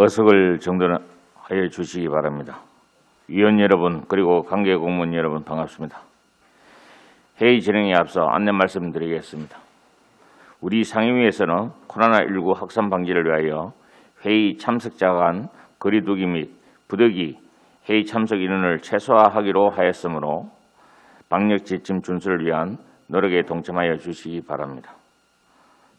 어석을 정돈하여 주시기 바랍니다. 위원 여러분 그리고 관계 공무원 여러분 반갑습니다. 회의 진행에 앞서 안내 말씀드리겠습니다. 우리 상임위에서는 코로나19 확산 방지를 위하여 회의 참석자 간 거리 두기 및 부득이 회의 참석 인원을 최소화하기로 하였으므로 방역 지침 준수를 위한 노력에 동참하여 주시기 바랍니다.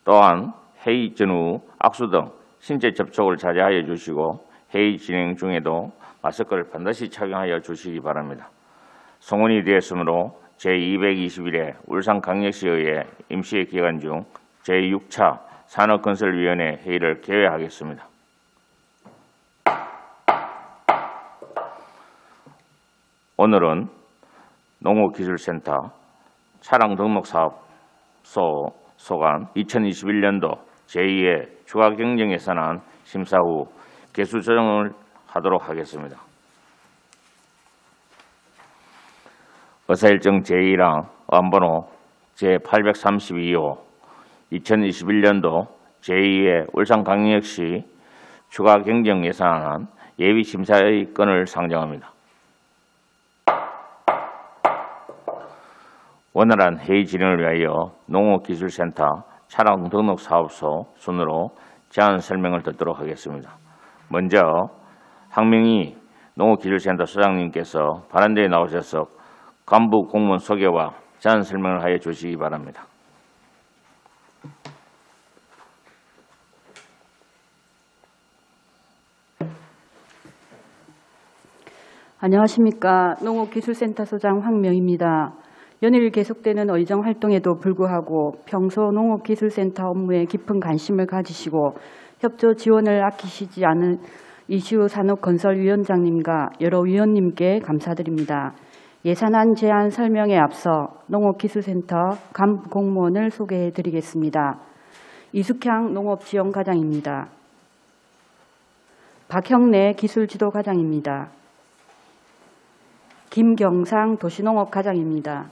또한 회의 전후 악수 등 신체 접촉을 자제하여 주시고 회의 진행 중에도 마스크를 반드시 착용하여 주시기 바랍니다. 송원이 되었으므로 제221회 울산광역시의회 임시회 기간 중 제6차 산업건설위원회 회의를 개회하겠습니다. 오늘은 농업기술센터 차량등록사업소 소관 2021년도 제2회 추가경정예산안 심사 후 개수 조정을 하도록 하겠습니다. 의사일정 제2랑 의안번호 제832호 2021년도 제2회 울산광역시 추가경정예산안 예비심사의 건을 상정합니다. 원활한 회의 진행을 위하여 농업기술센터 차량등록사업소 순으로 제안 설명을 듣도록 하겠습니다. 먼저 황명희 농업기술센터 소장님께서 발언대에 나오셔서 간부 공무원 소개와 제안 설명을 하여 주시기 바랍니다. 안녕하십니까. 농업기술센터 소장 황명희입니다. 연일 계속되는 의정 활동에도 불구하고 평소 농업기술센터 업무에 깊은 관심을 가지시고 협조 지원을 아끼시지 않은 이시우 산업건설위원장님과 여러 위원님께 감사드립니다. 예산안 제안 설명에 앞서 농업기술센터 간부 공무원을 소개해 드리겠습니다. 이숙향 농업지원과장입니다. 박형래 기술지도과장입니다. 김경상 도시농업과장입니다.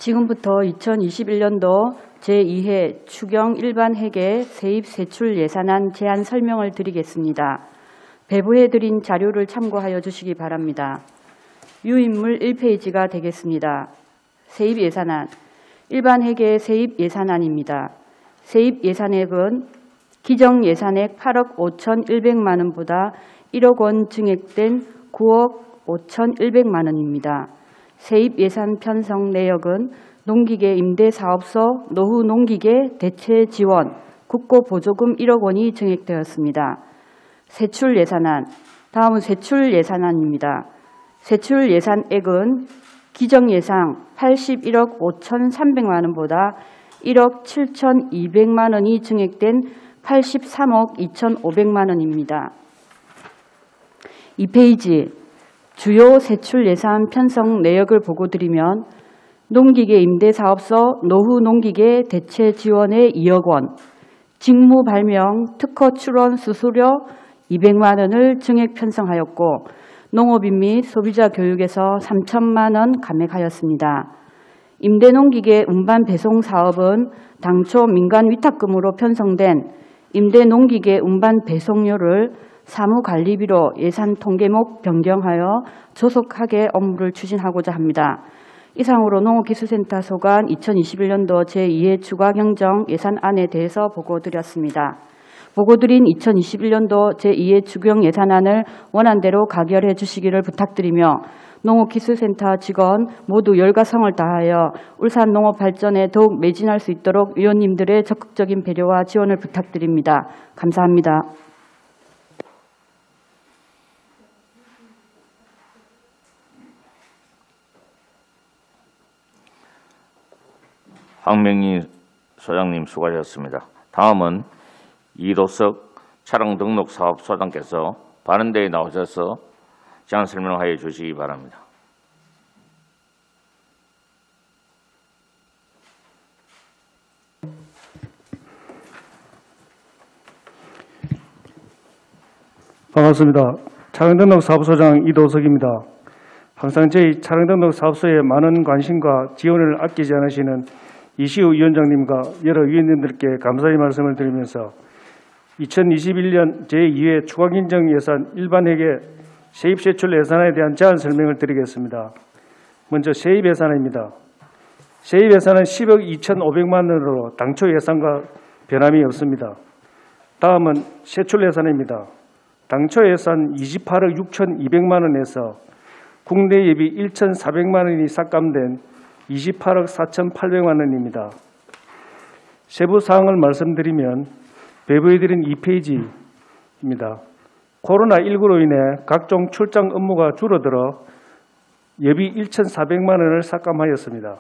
지금부터 2021년도 제2회 추경 일반 회계 세입 세출 예산안 제안 설명을 드리겠습니다. 배부해드린 자료를 참고하여 주시기 바랍니다. 유인물 1페이지가 되겠습니다. 세입 예산안, 일반 회계 세입 예산안입니다. 세입 예산액은 기정 예산액 8억 5,100만 원보다 1억 원 증액된 9억 5,100만 원입니다. 세입 예산 편성 내역은 농기계 임대사업소 노후 농기계 대체 지원 국고 보조금 1억 원이 증액되었습니다. 세출 예산안, 다음은 세출 예산안입니다. 세출 예산액은 기정 예상 81억 5,300만 원보다 1억 7,200만 원이 증액된 83억 2,500만 원입니다. 2페이지 주요 세출 예산 편성 내역을 보고 드리면 농기계 임대사업소 노후 농기계 대체 지원에 2억 원, 직무 발명 특허 출원 수수료 200만 원을 증액 편성하였고 농업인 및 소비자 교육에서 3천만 원 감액하였습니다. 임대농기계 운반 배송 사업은 당초 민간 위탁금으로 편성된 임대농기계 운반 배송료를 사무관리비로 예산 통계목 변경하여 조속하게 업무를 추진하고자 합니다. 이상으로 농업기술센터 소관 2021년도 제2회 추가경정 예산안에 대해서 보고드렸습니다. 보고드린 2021년도 제2회 추경 예산안을 원안대로 가결해 주시기를 부탁드리며 농업기술센터 직원 모두 열과 성을 다하여 울산 농업 발전에 더욱 매진할 수 있도록 위원님들의 적극적인 배려와 지원을 부탁드립니다. 감사합니다. 황명희 소장님 수고하셨습니다. 다음은 이도석 차량등록사업소장께서 발언대에 나오셔서 제안 설명하여 주시기 바랍니다. 반갑습니다. 차량등록사업소장 이도석입니다. 항상 저희 차량등록사업소에 많은 관심과 지원을 아끼지 않으시는 이시우 위원장님과 여러 위원님들께 감사의 말씀을 드리면서 2021년 제2회 추가경정 예산 일반회계 세입세출 예산에 대한 제안 설명을 드리겠습니다. 먼저 세입 예산입니다. 세입 예산은 10억 2,500만 원으로 당초 예산과 변함이 없습니다. 다음은 세출 예산입니다. 당초 예산 28억 6,200만 원에서 국내 예비 1,400만 원이 삭감된 28억 4,800만 원입니다. 세부 사항을 말씀드리면 배부해드린 2페이지입니다. 코로나19로 인해 각종 출장 업무가 줄어들어 예비 1,400만 원을 삭감하였습니다.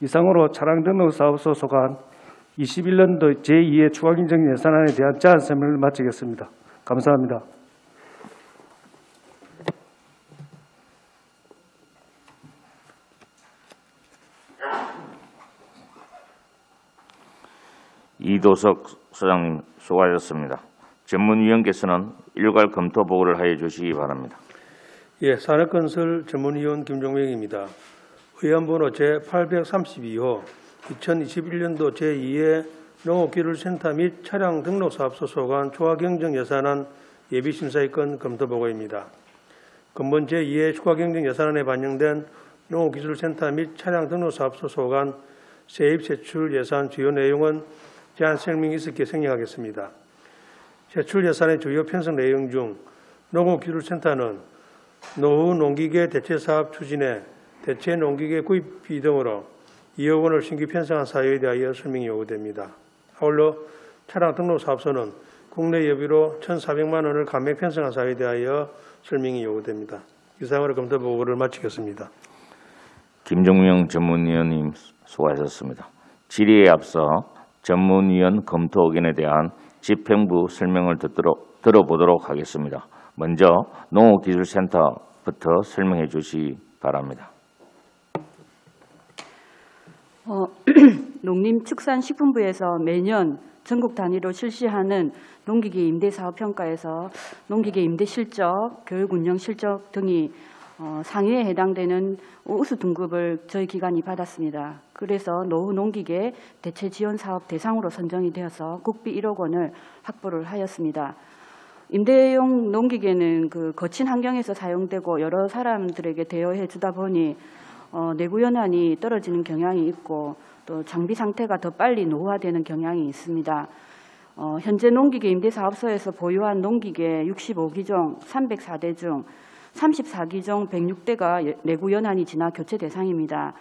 이상으로 차량 등록 사업소 소관 21년도 제2회 추가경정 예산안에 대한 제안 설명을 마치겠습니다. 감사합니다. 이도석 소장님 수고하셨습니다. 전문위원께서는 일괄 검토 보고를 하여 주시기 바랍니다. 예, 산업건설 전문위원 김종명입니다. 의안번호 제832호 2021년도 제2회 농업기술센터 및 차량 등록사업소 소관 초과경정 예산안 예비심사의건 검토보고입니다. 근본 제2회 추가경정 예산안에 반영된 농업기술센터 및 차량 등록사업소 소관 세입세출 예산 주요 내용은 제안 설명이 있었기에 생략하겠습니다. 세출 예산의 주요 편성 내용 중 농업기술센터는 노후 농기계 대체사업 추진에 대체 농기계 구입비 등으로 2억 원을 신규 편성한 사유에 대하여 설명이 요구됩니다. 아울러 차량 등록사업소는 국내 예비로 1,400만 원을 감액 편성한 사유에 대하여 설명이 요구됩니다. 이상으로 검토 보고를 마치겠습니다. 김종명 전문위원님 수고하셨습니다. 질의에 앞서 전문위원 검토 의견에 대한 집행부 설명을 들어보도록 하겠습니다. 먼저 농업기술센터부터 설명해 주시기 바랍니다. 농림축산식품부에서 매년 전국 단위로 실시하는 농기계 임대사업 평가에서 농기계 임대 실적, 교육 운영 실적 등이 상위에 해당되는 우수 등급을 저희 기관이 받았습니다. 그래서 노후 농기계 대체 지원 사업 대상으로 선정이 되어서 국비 1억 원을 확보를 하였습니다. 임대용 농기계는 그 거친 환경에서 사용되고 여러 사람들에게 대여해 주다 보니 내구 연한이 떨어지는 경향이 있고 또 장비 상태가 더 빨리 노후화되는 경향이 있습니다. 현재 농기계 임대사업소에서 보유한 농기계 65기종 304대 중 34기종 106대가 내구 연한이 지나 교체 대상입니다.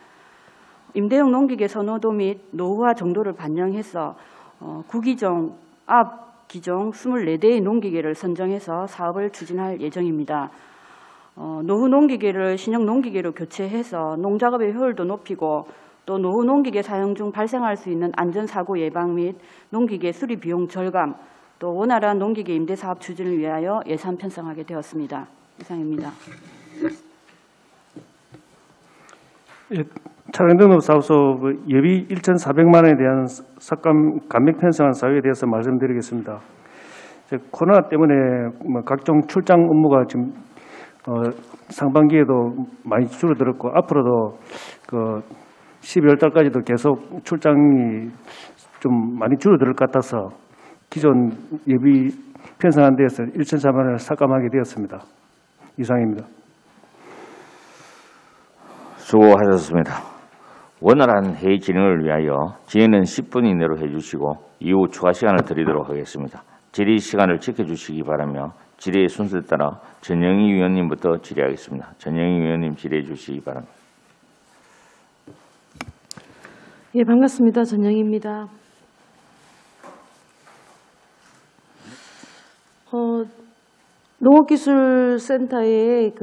임대용 농기계 선호도 및 노후화 정도를 반영해서 9기종 앞 기종 24대의 농기계를 선정해서 사업을 추진할 예정입니다. 노후 농기계를 신형 농기계로 교체해서 농작업의 효율도 높이고 또 노후 농기계 사용 중 발생할 수 있는 안전사고 예방 및 농기계 수리 비용 절감, 또 원활한 농기계 임대 사업 추진을 위하여 예산 편성하게 되었습니다. 이상입니다. 예, 차량 등록 사업소 예비 1,400만 원에 대한 삭감 감액 편성한 사유에 대해서 말씀드리겠습니다. 코로나 때문에 각종 출장 업무가 지금 상반기에도 많이 줄어들었고 앞으로도 12월 달까지도 계속 출장이 좀 많이 줄어들 것 같아서 기존 예비 편성한 데에서 1,400만 원을 삭감하게 되었습니다. 이상입니다. 수고하셨습니다. 원활한 회의 진행을 위하여 질의는 10분 이내로 해주시고 이후 추가 시간을 드리도록 하겠습니다. 질의 시간을 지켜주시기 바라며 질의의 순서에 따라 전영희 위원님부터 질의하겠습니다. 전영희 위원님 질의해 주시기 바랍니다. 예, 반갑습니다. 전영희입니다. 농업기술센터의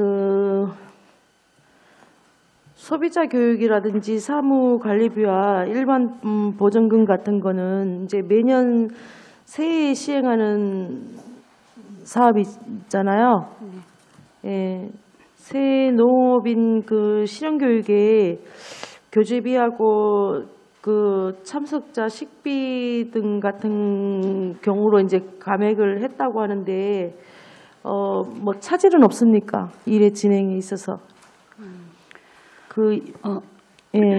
소비자 교육이라든지 사무 관리비와 일반 보전금 같은 거는 이제 매년 새해에 시행하는 사업이 있잖아요. 예, 새해 농업인 실용교육에 교재비하고 참석자 식비 등 같은 경우로 이제 감액을 했다고 하는데 뭐 차질은 없습니까? 일의 진행에 있어서. 예.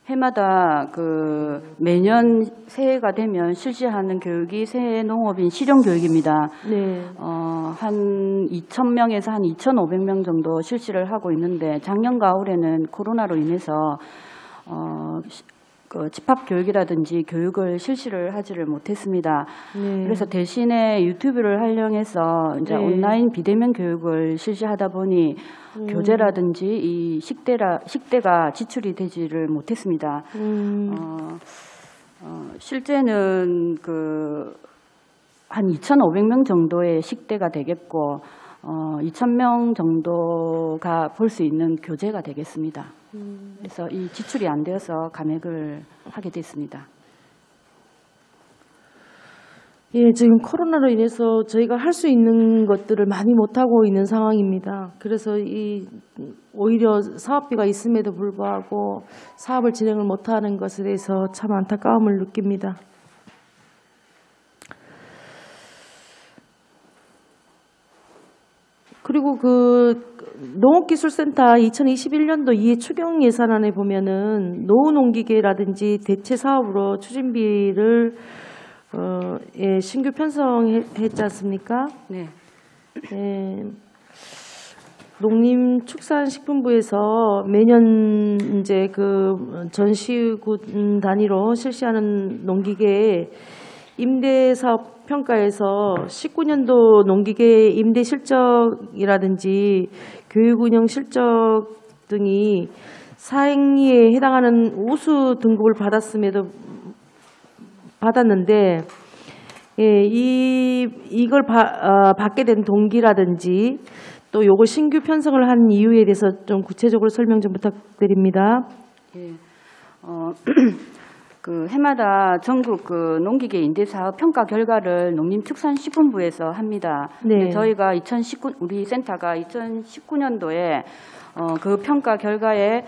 해마다 그 매년 새해가 되면 실시하는 교육이 새해 농업인 실용 교육입니다. 네. 한 2,000명에서 한 2,500명 정도 실시를 하고 있는데 작년 가을에는 코로나로 인해서 그 집합 교육이라든지 교육을 실시를 하지를 못했습니다. 네. 그래서 대신에 유튜브를 활용해서 이제 네. 온라인 비대면 교육을 실시하다 보니 교재라든지 이 식대가 지출이 되지를 못했습니다. 실제는 한 2,500명 정도의 식대가 되겠고 2,000명 정도가 볼 수 있는 교재가 되겠습니다. 그래서 이 지출이 안 되어서 감액을 하게 됐습니다. 예, 지금 코로나로 인해서 저희가 할 수 있는 것들을 많이 못하고 있는 상황입니다. 그래서 오히려 사업비가 있음에도 불구하고 사업을 진행을 못하는 것에 대해서 참 안타까움을 느낍니다. 그리고 농업기술센터 2021년도 이해 추경 예산안에 보면은 노후농기계라든지 대체 사업으로 추진비를 신규 편성했지 않습니까? 네. 농림축산식품부에서 매년 이제 전시군 단위로 실시하는 농기계 임대사업 평가에서 19년도 농기계 임대 실적이라든지 교육운영 실적 등이 사행리에 해당하는 우수 등급을 받았는데, 예, 이걸 받게 된 동기라든지 또 요거 신규 편성을 한 이유에 대해서 좀 구체적으로 설명 좀 부탁드립니다. 예. 해마다 전국 농기계 임대사업 평가 결과를 농림축산식품부에서 합니다. 네. 저희가 우리 센터가 2019년도에 그 평가 결과에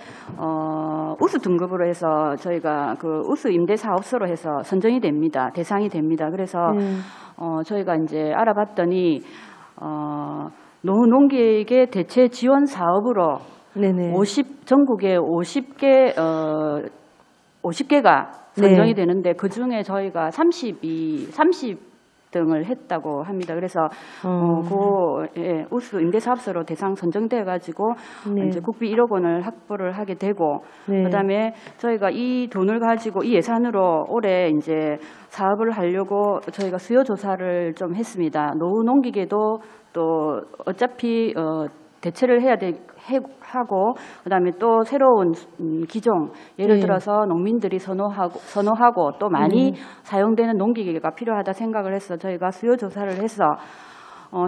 우수 등급으로 해서 저희가 우수 임대사업소로 해서 선정이 됩니다. 대상이 됩니다. 그래서 저희가 이제 알아봤더니 노후농기계 대체 지원 사업으로 네네. 전국에 50개가 선정이 네. 되는데 그중에 저희가 30등을 했다고 합니다. 그래서 우수 임대사업소로 대상 선정돼 가지고 네. 이제 국비 1억 원을 확보를 하게 되고 네. 그다음에 저희가 이 돈을 가지고 이 예산으로 올해 이제 사업을 하려고 저희가 수요 조사를 좀 했습니다. 노후농기계도 또 어차피 대체를 해야 하고 그다음에 또 새로운 기종 예를 네. 들어서 농민들이 선호하고 또 많이 사용되는 농기계가 필요하다 생각을 해서 저희가 수요 조사를 해서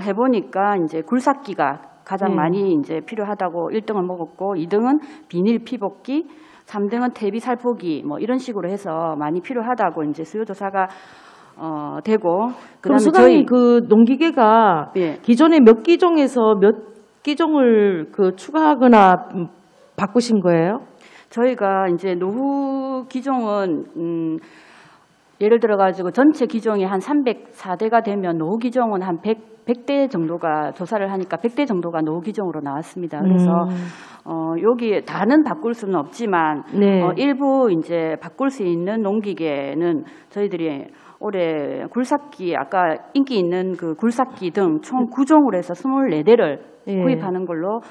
해보니까 이제 굴삭기가 가장 네. 많이 이제 필요하다고 1등을 먹었고 2등은 비닐 피복기, 3등은 퇴비 살포기 뭐 이런 식으로 해서 많이 필요하다고 이제 수요 조사가 되고 그럼 그다음에 소장님 농기계가 예. 기존의 몇 기종에서 몇 기종을 추가하거나 바꾸신 거예요? 저희가 이제 노후 기종은 예를 들어 가지고 전체 기종이 한 304대가 되면 노후 기종은 한 100대 정도가 조사를 하니까 100대 정도가 노후 기종으로 나왔습니다. 그래서 여기 다는 바꿀 수는 없지만 네. 일부 이제 바꿀 수 있는 농기계는 저희들이 올해 굴삭기 아까 인기 있는 굴삭기 등 총 9종으로 해서 24대를 예. 구입하는 걸로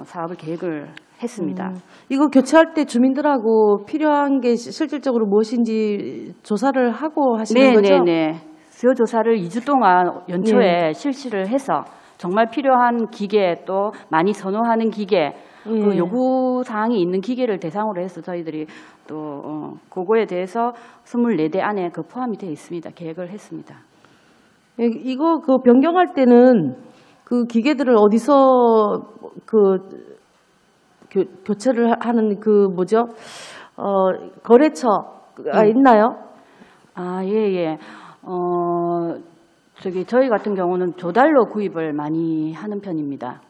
사업을 계획을 했습니다. 이거 교체할 때 주민들하고 필요한 게 실질적으로 무엇인지 조사를 하고 하시는 거죠? 네네네. 수요 조사를 2주 동안 연초에 실시를 해서 정말 필요한 기계 또 많이 선호하는 기계 그 요구 사항이 있는 기계를 대상으로 해서 저희들이 또 그거에 대해서 24대 안에 포함이 되어 있습니다. 계획을 했습니다. 이거 변경할 때는 기계들을 어디서 교체를 하는 거래처가 있나요? 아, 예. 저희 같은 경우는 조달로 구입을 많이 하는 편입니다.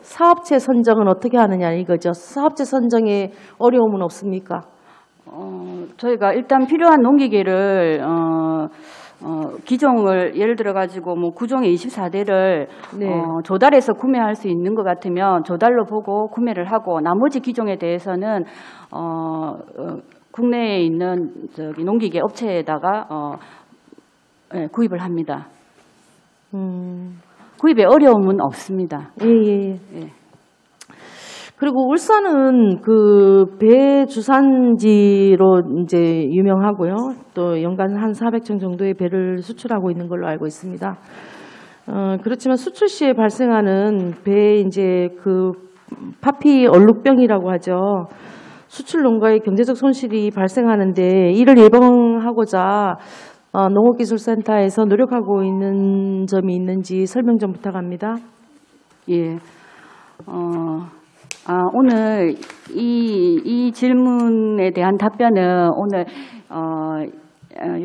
사업체 선정은 어떻게 하느냐 이거죠. 사업체 선정에 어려움은 없습니까? 저희가 일단 필요한 농기계를 기종을 예를 들어 가지고 뭐 구종의 24대를 네. 조달해서 구매할 수 있는 것 같으면 조달로 보고 구매를 하고 나머지 기종에 대해서는 국내에 있는 농기계 업체에다가 구입을 합니다. 구입에 어려움은 없습니다. 예, 예. 예. 그리고 울산은 그 배 주산지로 이제 유명하고요. 또 연간 한 400톤 정도의 배를 수출하고 있는 걸로 알고 있습니다. 그렇지만 수출 시에 발생하는 배에 이제 그 파피 얼룩병이라고 하죠. 수출 농가의 경제적 손실이 발생하는데 이를 예방하고자 농업기술센터에서 노력하고 있는 점이 있는지 설명 좀 부탁합니다. 예. 오늘 이 질문에 대한 답변은 오늘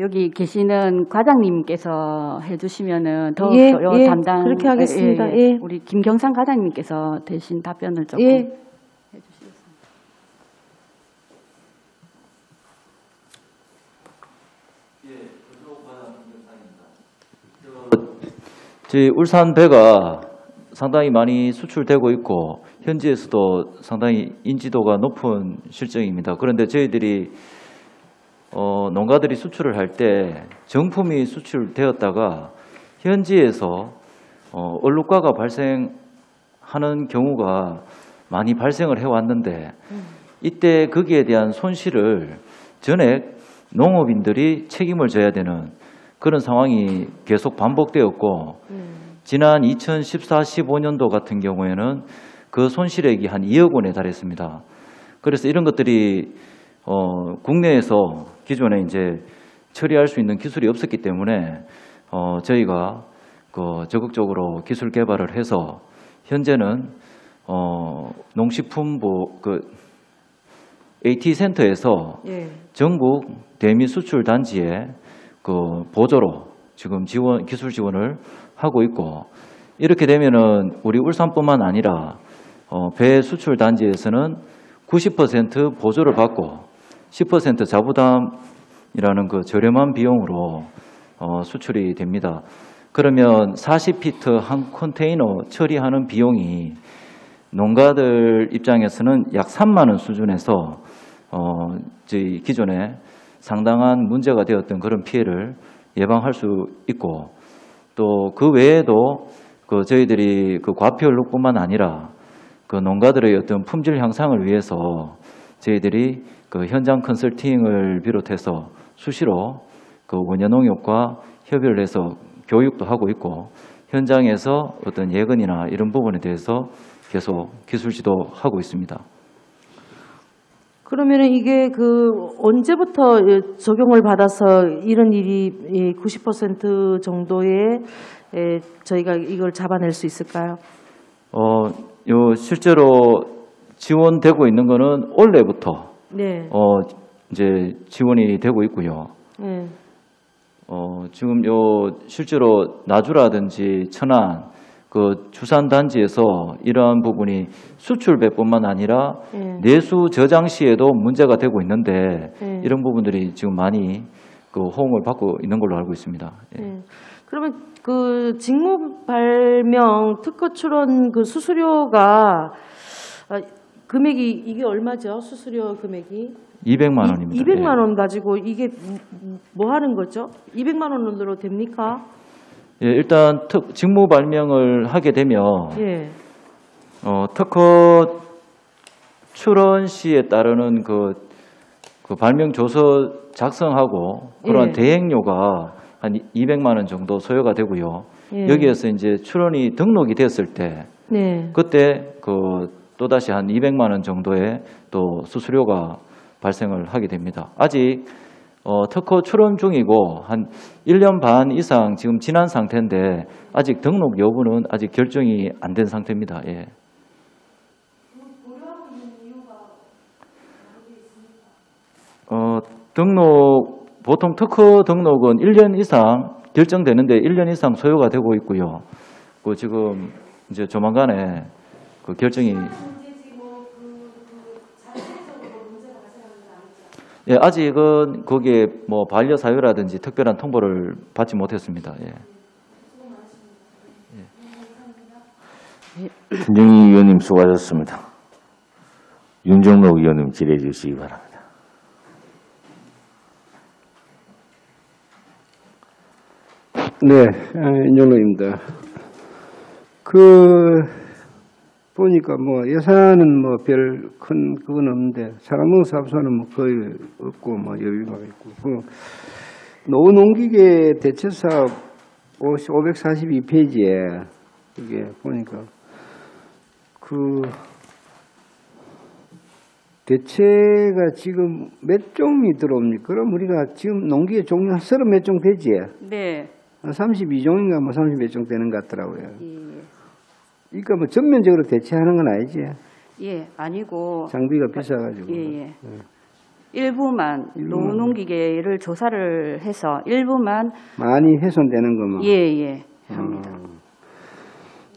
여기 계시는 과장님께서 해주시면은 더 예, 요 예, 담당 그렇게 하겠습니다. 예. 우리 김경상 과장님께서 대신 답변을 조금 예. 해주시겠습니다. 저희 울산 배가 상당히 많이 수출되고 있고 현지에서도 상당히 인지도가 높은 실정입니다. 그런데 저희들이 농가들이 수출을 할 때 정품이 수출되었다가 현지에서 얼룩과가 발생하는 경우가 많이 발생을 해왔는데 이때 거기에 대한 손실을 전액 농업인들이 책임을 져야 되는 그런 상황이 계속 반복되었고 지난 2014-15년도 같은 경우에는 그 손실액이 한 2억 원에 달했습니다. 그래서 이런 것들이 국내에서 기존에 이제 처리할 수 있는 기술이 없었기 때문에 저희가 적극적으로 기술 개발을 해서 현재는 농식품부 AT센터에서 예. 전국 대미 수출 단지에 보조로 지금 기술 지원을 하고 있고 이렇게 되면은 우리 울산뿐만 아니라 배 수출 단지에서는 90% 보조를 받고 10% 자부담이라는 그 저렴한 비용으로 수출이 됩니다. 그러면 40피트 한 컨테이너 처리하는 비용이 농가들 입장에서는 약 3만 원 수준에서 저희 기존에 상당한 문제가 되었던 그런 피해를 예방할 수 있고 또 그 외에도 저희들이 과피 얼룩뿐만 아니라 농가들의 어떤 품질 향상을 위해서 저희들이 현장 컨설팅을 비롯해서 수시로 원예농협과 협의를 해서 교육도 하고 있고 현장에서 어떤 예근이나 이런 부분에 대해서 계속 기술 지도하고 있습니다. 그러면은 이게 언제부터 적용을 받아서 이런 일이 90% 정도의 저희가 이걸 잡아낼 수 있을까요? 실제로 지원되고 있는 거는 올해부터 네. 이제 지원이 되고 있고요. 네. 지금 실제로 나주라든지 천안 주산 단지에서 이러한 부분이 수출배뿐만 아니라 내수 저장 시에도 문제가 되고 있는데 이런 부분들이 지금 많이 호응을 받고 있는 걸로 알고 있습니다. 예. 그러면 직무 발명 특허 출원 수수료가 금액이 이게 얼마죠? 수수료 금액이 200만 원입니다. 200만 원 가지고 이게 뭐 하는 거죠? 200만 원으로 됩니까? 예, 일단 직무 발명을 하게 되면 예. 특허 출원 시에 따르는 발명 조서 작성하고 그러한 예. 대행료가 한 200만 원 정도 소요가 되고요. 예. 여기에서 이제 출원이 등록이 됐을 때 네. 그때 또다시 한 200만 원 정도의 또 수수료가 발생을 하게 됩니다. 아직 특허 출원 중이고 한 1년 반 이상 지금 지난 상태인데 아직 등록 여부는 아직 결정이 안 된 상태입니다. 예. 보통 특허 등록은 1년 이상 결정되는데 1년 이상 소요가 되고 있고요. 지금 이제 조만간에 결정이 예, 아직은 거기에 뭐 반려 사유라든지 특별한 통보를 받지 못했습니다. 예. 김정희 의원님 수고하셨습니다. 윤정록 의원님 질의해 주시기 바랍니다. 네, 윤정로입니다. 보니까 뭐 예산은 뭐 별 큰 그건 없는데 차량농사업소는 뭐 거의 없고 뭐 여유가 있고 노후농기계 대체사업 542페이지에 이게 보니까 대체가 지금 몇 종이 들어옵니까? 그럼 우리가 지금 농기계 종류 한 30 몇 종 되지? 네. 32종인가 뭐 30 몇 종 되는 것 같더라고요. 그러니까 뭐 전면적으로 대체하는 건 아니지. 예, 아니고. 장비가 비싸가지고. 예. 일부만 노후농기계를 조사를 해서 일부만 많이 훼손되는 거만. 예, 합니다.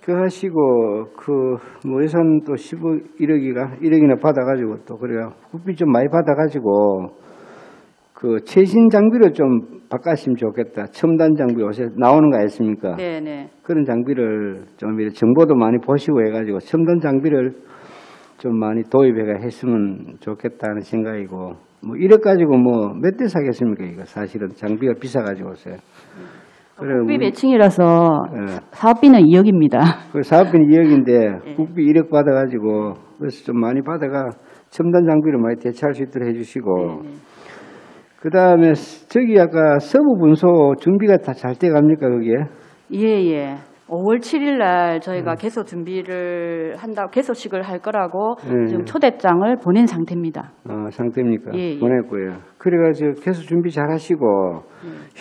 그 하시고 뭐 예산 또 1억이나 받아가지고 또 그래요. 국비 좀 많이 받아가지고 그 최신 장비로 좀 바꿨으면 좋겠다. 첨단 장비 요새 나오는 거 아니습니까? 네. 그런 장비를 좀 이렇게 정보도 많이 보시고 해가지고 첨단 장비를 좀 많이 도입해가 했으면 좋겠다는 생각이고 뭐 1억 가지고 뭐 몇 대 사겠습니까? 이거 사실은 장비가 비싸가지고서요. 국비 매칭이라서 예. 사업비는 2억입니다. 그 사업비는 2억인데 국비 1억 받아가지고 그래서 좀 많이 받아가 첨단 장비를 많이 대체할 수 있도록 해주시고 그 다음에 저기 아까 서부 분소 준비가 다 잘 돼갑니까 거기에? 예. 5월 7일 날 저희가 개소 준비를 개소식을 할 거라고 지금 초대장을 보낸 상태입니다. 상태입니까? 예. 보냈고요. 그래가지고 개소 준비 잘 하시고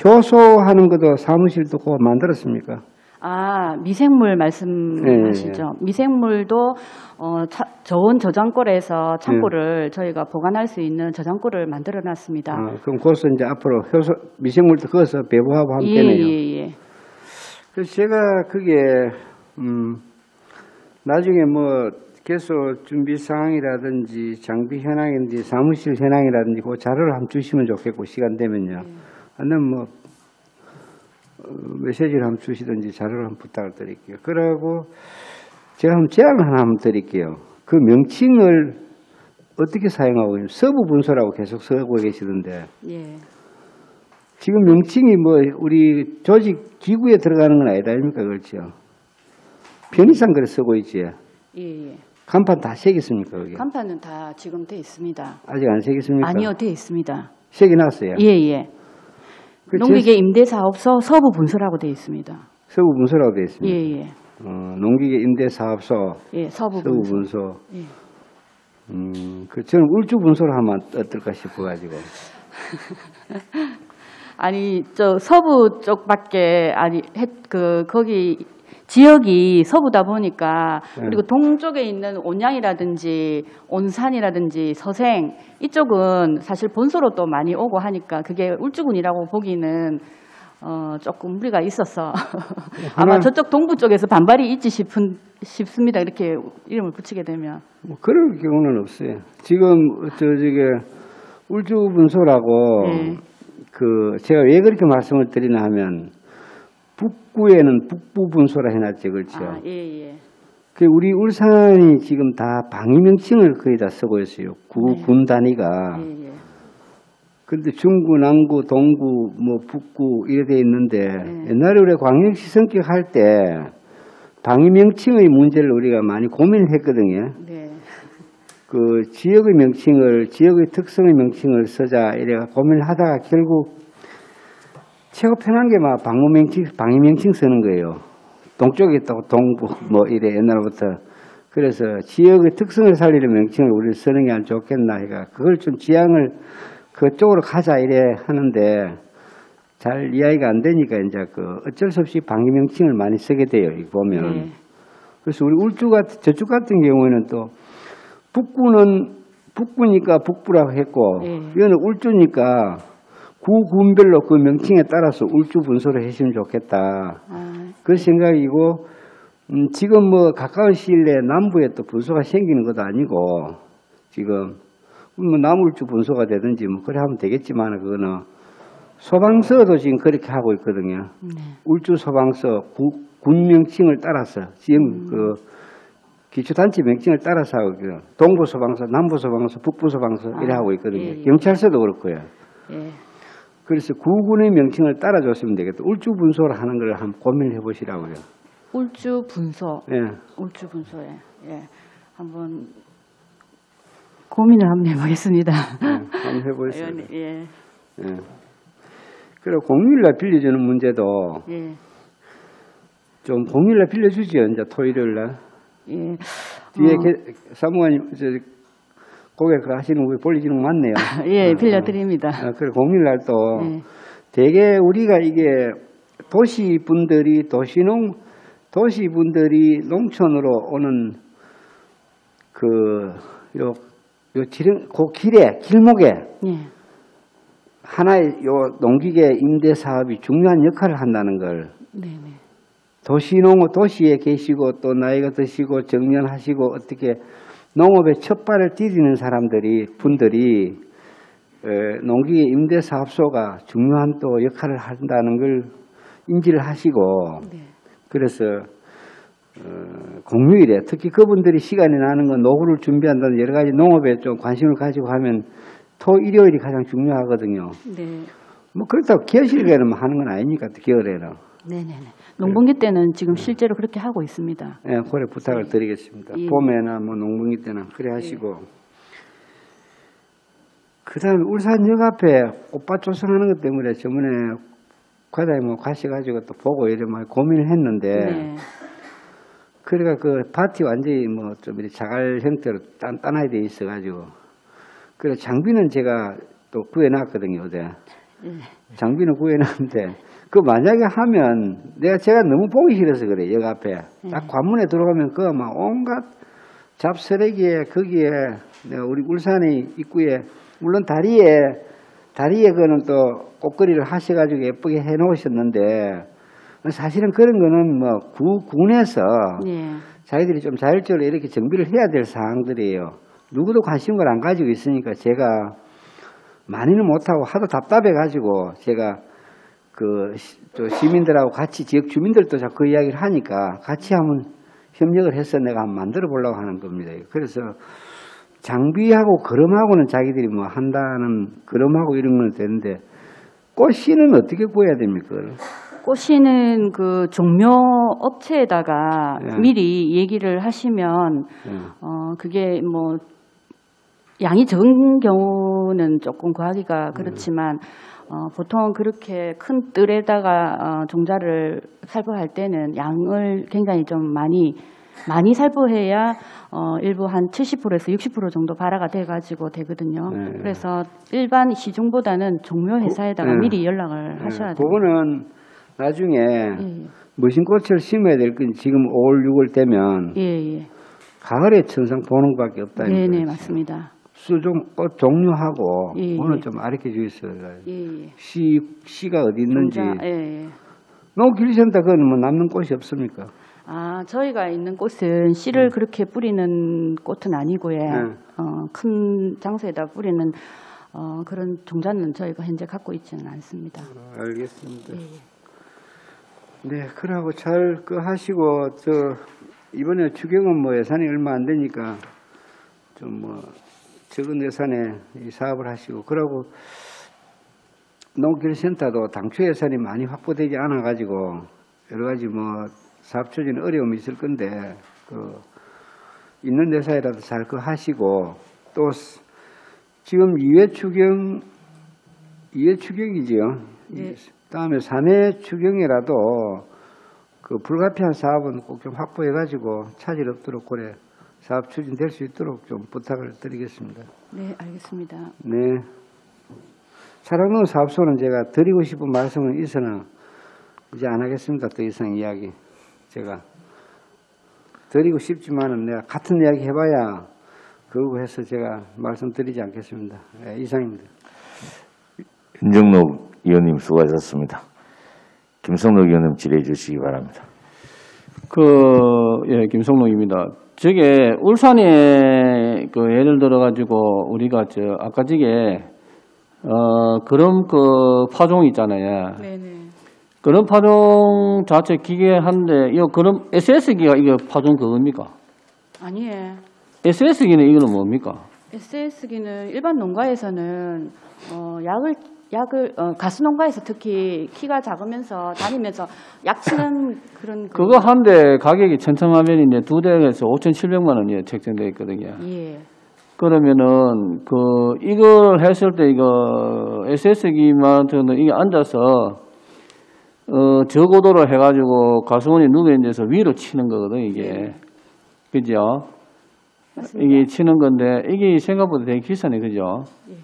효소하는 것도 사무실도 그거 만들었습니까? 미생물 말씀하시죠. 예. 미생물도 저온 저장고에서 창고를 저희가 보관할 수 있는 저장고를 만들어놨습니다. 그럼 거기서 이제 앞으로 미생물도 거기서 배부하고 하면 되네요. 예. 그래서 제가 그게 나중에 뭐 개소 준비 상황이라든지 장비 현황이라든지 사무실 현황이라든지 그 자료를 한번 주시면 좋겠고 시간 되면요. 아니면 뭐 메시지를 한번 주시든지 자료를 한번 부탁을 드릴게요. 그러고 제가 한번 제안을 하나 한번 드릴게요. 그 명칭을 어떻게 사용하고 있나요? 서부 분소라고 계속 쓰고 계시던데. 예. 지금 명칭이 뭐 우리 조직 기구에 들어가는 건 아니다 아닙니까? 그렇죠. 편의상 그래 쓰고 있지. 예. 간판 다 새겼습니까? 거기? 간판은 다 지금 돼 있습니다. 아직 안 새겼습니까? 아니요, 돼 있습니다. 새겨놨어요. 예. 그 농기계 임대사업소 서부 분소라고 돼 있습니다. 서부 분소라고 되어 있습니다. 예. 농기계 임대사업소 예, 서부 서부 분소. 분소. 예. 저는 울주 분소로 하면 어떨까 싶어가지고. 아니 저 서부 쪽밖에 거기 지역이 서부다 보니까 그리고 동쪽에 있는 온양이라든지 온산이라든지 서생 이쪽은 사실 본소로 또 많이 오고 하니까 그게 울주군이라고 보기는 조금 무리가 있어서 아마 저쪽 동부 쪽에서 반발이 있지 싶습니다. 이렇게 이름을 붙이게 되면. 뭐 그럴 경우는 없어요. 지금 저게 울주 분소라고 제가 왜 그렇게 말씀을 드리나 하면 북구에는 북부 분소라 해놨죠, 그렇죠? 예. 그 우리 울산이 지금 다 방위 명칭을 거의 다 쓰고 있어요. 군 단위가. 예. 그런데 중구, 남구, 동구, 뭐 북구 이래 돼 있는데 옛날에 우리가 광역시 성격할 때 방위 명칭의 문제를 우리가 많이 고민을 했거든요. 네. 그 지역의 명칭을 지역의 특성의 명칭을 쓰자 이래가 고민을 하다가 결국 최고 편한 게 막 방위 명칭 쓰는 거예요. 동쪽에 있다고 동부 뭐 이래 옛날부터. 그래서 지역의 특성을 살리는 명칭을 우리 쓰는 게 안 좋겠나 해가 그걸 좀 지향을 그쪽으로 가자 이래 하는데 잘 이해가 안 되니까 이제 어쩔 수 없이 방위 명칭을 많이 쓰게 돼요. 이 보면. 그래서 우리 저쪽 같은 경우에는 또 북구니까 북부라고 했고 이거는 울주니까 구군별로 그 명칭에 따라서 울주 분소를 해주면 좋겠다. 그 생각이고 지금 뭐 가까운 시일 내에 남부에 또 분소가 생기는 것도 아니고 지금 뭐 나물주 분소가 되든지 뭐 그래 하면 되겠지만 그거는 소방서도 지금 그렇게 하고 있거든요. 울주 소방서 군 명칭을 따라서 지금 그 기초단체 명칭을 따라서 하고 있고요. 동부 소방서, 남부 소방서, 북부 소방서 이래 하고 있거든요. 예. 경찰서도 그렇고요. 예. 그래서 구군의 명칭을 따라줬으면 되겠다. 울주 분소를 하는 걸 한번 고민해 보시라고요. 울주 분소. 예. 울주 분소에. 예. 한번 고민을 한번 해보겠습니다. 한번 해보세요. 의원님, 예. 예. 그리고 공휴일날 빌려주는 문제도 예. 좀 공휴일날 빌려주지요. 이제 토요일날. 예. 뒤에 사무관님 고객 하시는 거 볼리지는 거 많네요. 예, 빌려드립니다. 그래 공휴일날 또 예. 대개 우리가 이게 도시분들이 농촌으로 오는 길목에 예. 하나의 요 농기계 임대 사업이 중요한 역할을 한다는 걸 네네. 도시에 계시고 또 나이가 드시고 정년하시고 어떻게 농업에 첫 발을 디디는 분들이 농기계 임대 사업소가 중요한 또 역할을 한다는 걸 인지를 하시고 네. 그래서 공휴일에 특히 그분들이 시간이 나는 건 노후를 준비한다는 여러 가지 농업에 좀 관심을 가지고 하면 일요일이 가장 중요하거든요. 네. 뭐 그렇다고 겨울에는 하는 건 아니니까 겨울에는. 네네네. 농번기 때는 지금 실제로 그렇게 하고 있습니다. 예, 그래 부탁을 드리겠습니다. 예. 봄에나 뭐 농번기 때나 그래 하시고. 그다음에 울산역 앞에 꽃밭 조성하는 것 때문에 저번에 과장님 뭐 가셔가지고 또 보고 이래 막 고민을 했는데. 네. 그러니까 그 밭이 완전히 뭐 좀 이렇게 자갈 형태로 단단하게 돼 있어가지고. 그래 장비는 제가 또 구해놨거든요, 어제. 장비는 구해놨는데 그 만약에 하면 제가 너무 보기 싫어서 그래. 역 앞에 딱 관문에 들어가면 그 막 온갖 잡쓰레기에 거기에 내가 우리 울산의 입구에 물론 다리에 그는 또 꽃거리를 하셔가지고 예쁘게 해놓으셨는데 사실은 그런 거는 뭐 군에서 예. 자기들이 좀 자율적으로 이렇게 정비를 해야 될 사항들이에요. 누구도 관심을 안 가지고 있으니까 제가 많이는 못하고 하도 답답해가지고 제가 또 시민들하고 같이 지역 주민들도 자꾸 그 이야기를 하니까 같이 한번 협력을 해서 내가 한번 만들어 보려고 하는 겁니다. 그래서 장비하고 걸음하고는 자기들이 뭐 한다는 걸음하고 이런 건 되는데 꽃씨는 어떻게 구해야 됩니까? 꽃씨는 그 종묘 업체에다가 예. 미리 얘기를 하시면 예. 그게 뭐 양이 적은 경우는 조금 구하기가 그렇지만 보통 그렇게 큰 뜰에다가 종자를 살포할 때는 양을 굉장히 좀 많이 살포해야 일부 한 70%에서 60% 정도 발화가 돼가지고 되거든요. 네. 그래서 일반 시중보다는 종묘 회사에다가 네. 미리 연락을 하셔야 돼요. 그거는 나중에 예. 무슨 꽃을 심어야 될 건지 지금 5월, 6월 되면 예. 가을에 천상 보는 것밖에 없다. 네네 맞습니다. 꽃 종류하고 예, 오늘 예. 좀 알려 주셨어요. 예. 씨가 어디 있는지. 예. 농기술센터 그건 뭐 남는 꽃이 없습니까? 저희가 있는 꽃은 씨를 그렇게 뿌리는 꽃은 아니고요. 큰 장소에다 뿌리는 그런 종자는 저희가 현재 갖고 있지는 않습니다. 알겠습니다. 예. 네, 그러고 잘 하시고 이번에 추경은 뭐 예산이 얼마 안 되니까 좀 뭐 적은 예산에 이 사업을 하시고 그러고 농기술센터도 당초 예산이 많이 확보되지 않아 가지고 여러 가지 뭐 사업 추진에 어려움이 있을 건데 있는 대사에라도 잘 하시고 또 지금 2회 추경이지요. 네. 다음에 3회 추경이라도 불가피한 사업은 꼭 좀 확보해 가지고 차질 없도록 그래 사업 추진될 수 있도록 좀 부탁을 드리겠습니다. 네, 알겠습니다. 네. 차량농 사업소는 제가 드리고 싶은 말씀은 있으나 이제 안 하겠습니다. 더 이상 이야기 제가 드리고 싶지만은 내가 같은 이야기 해봐야 그러고 해서 제가 말씀드리지 않겠습니다. 네, 이상입니다. 윤정록 의원님 수고하셨습니다. 김성록 의원님 질의해 주시기 바랍니다. 예, 김성록입니다. 저게 울산에 그 예를 들어 가지고 우리가 아까 저게 그런 그 파종 있잖아요. 네네. 그런 파종 자체 기계 한데 이거 그럼 SS기가 이거 파종 그겁니까? 아니에요. SS기는 이거는 뭡니까? SS기는 일반 농가에서는 약을 가수 농가에서 특히 키가 작으면서 다니면서 약 치는 그런 그거 한 대 가격이 천천화면인데 2대에서 5,700만 원이 책정되어 있거든요. 예. 그러면은 이걸 했을 때 이거 SS기만으로는 이게 앉아서 저고도로 해가지고 가수원이 누워 앉아서 위로 치는 거거든 이게. 그죠? 맞습니다. 이게 치는 건데 이게 생각보다 되게 비싸네, 그죠? 예.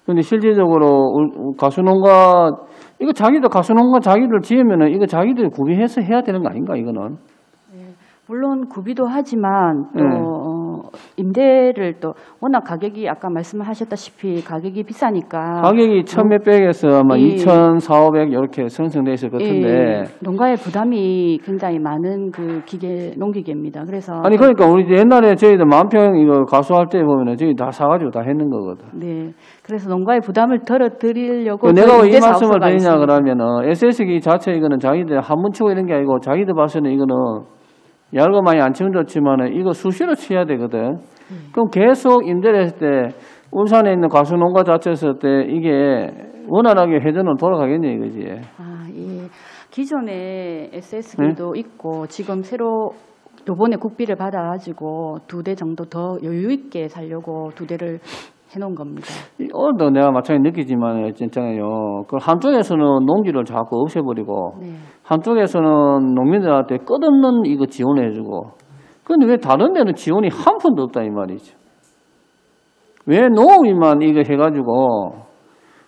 근데 실질적으로 가수농가 이거 가수농가 자기들 지으면은 이거 자기들 구비해서 해야 되는 거 아닌가 이거는? 물론 구비도 하지만 또 임대를 또 워낙 가격이 아까 말씀하셨다시피 가격이 비싸니까 가격이 1,몇백에서 아마 2,400, 500 이렇게 형성돼 있을 것 같은데 농가의 부담이 굉장히 많은 그 농기계입니다. 그래서 아니 그러니까 우리 옛날에 저희들 만평 이거 가수할 때 보면은 저희 다 사가지고 다 했는 거거든. 네, 그래서 농가의 부담을 덜어드리려고 내가 왜 이 말씀을 드리냐 그러면은 SS기 자체 이거는 자기들 한번 치고 이런 게 아니고 자기들 봐서는 이거는 얇고 많이 안 치면 좋지만은 이거 수시로 쳐야 되거든. 그럼 계속 임대를 했을 때 울산에 있는 가수농가 자체에서 때 이게 원활하게 회전으로 돌아가겠냐 이거지. 아, 예. 기존에 SS기도 있고 지금 새로 요번에 국비를 받아가지고 2대 정도 더 여유 있게 살려고 2대를 해놓은 겁니다. 오늘도 내가 마찬가지 느끼지만 진짜요. 그 한쪽에서는 농지를 자꾸 없애버리고 네. 한쪽에서는 농민들한테 끝없는 이거 지원해주고. 그런데 왜 다른 데는 지원이 한 푼도 없다 이 말이죠. 왜 농업이만 이거 해가지고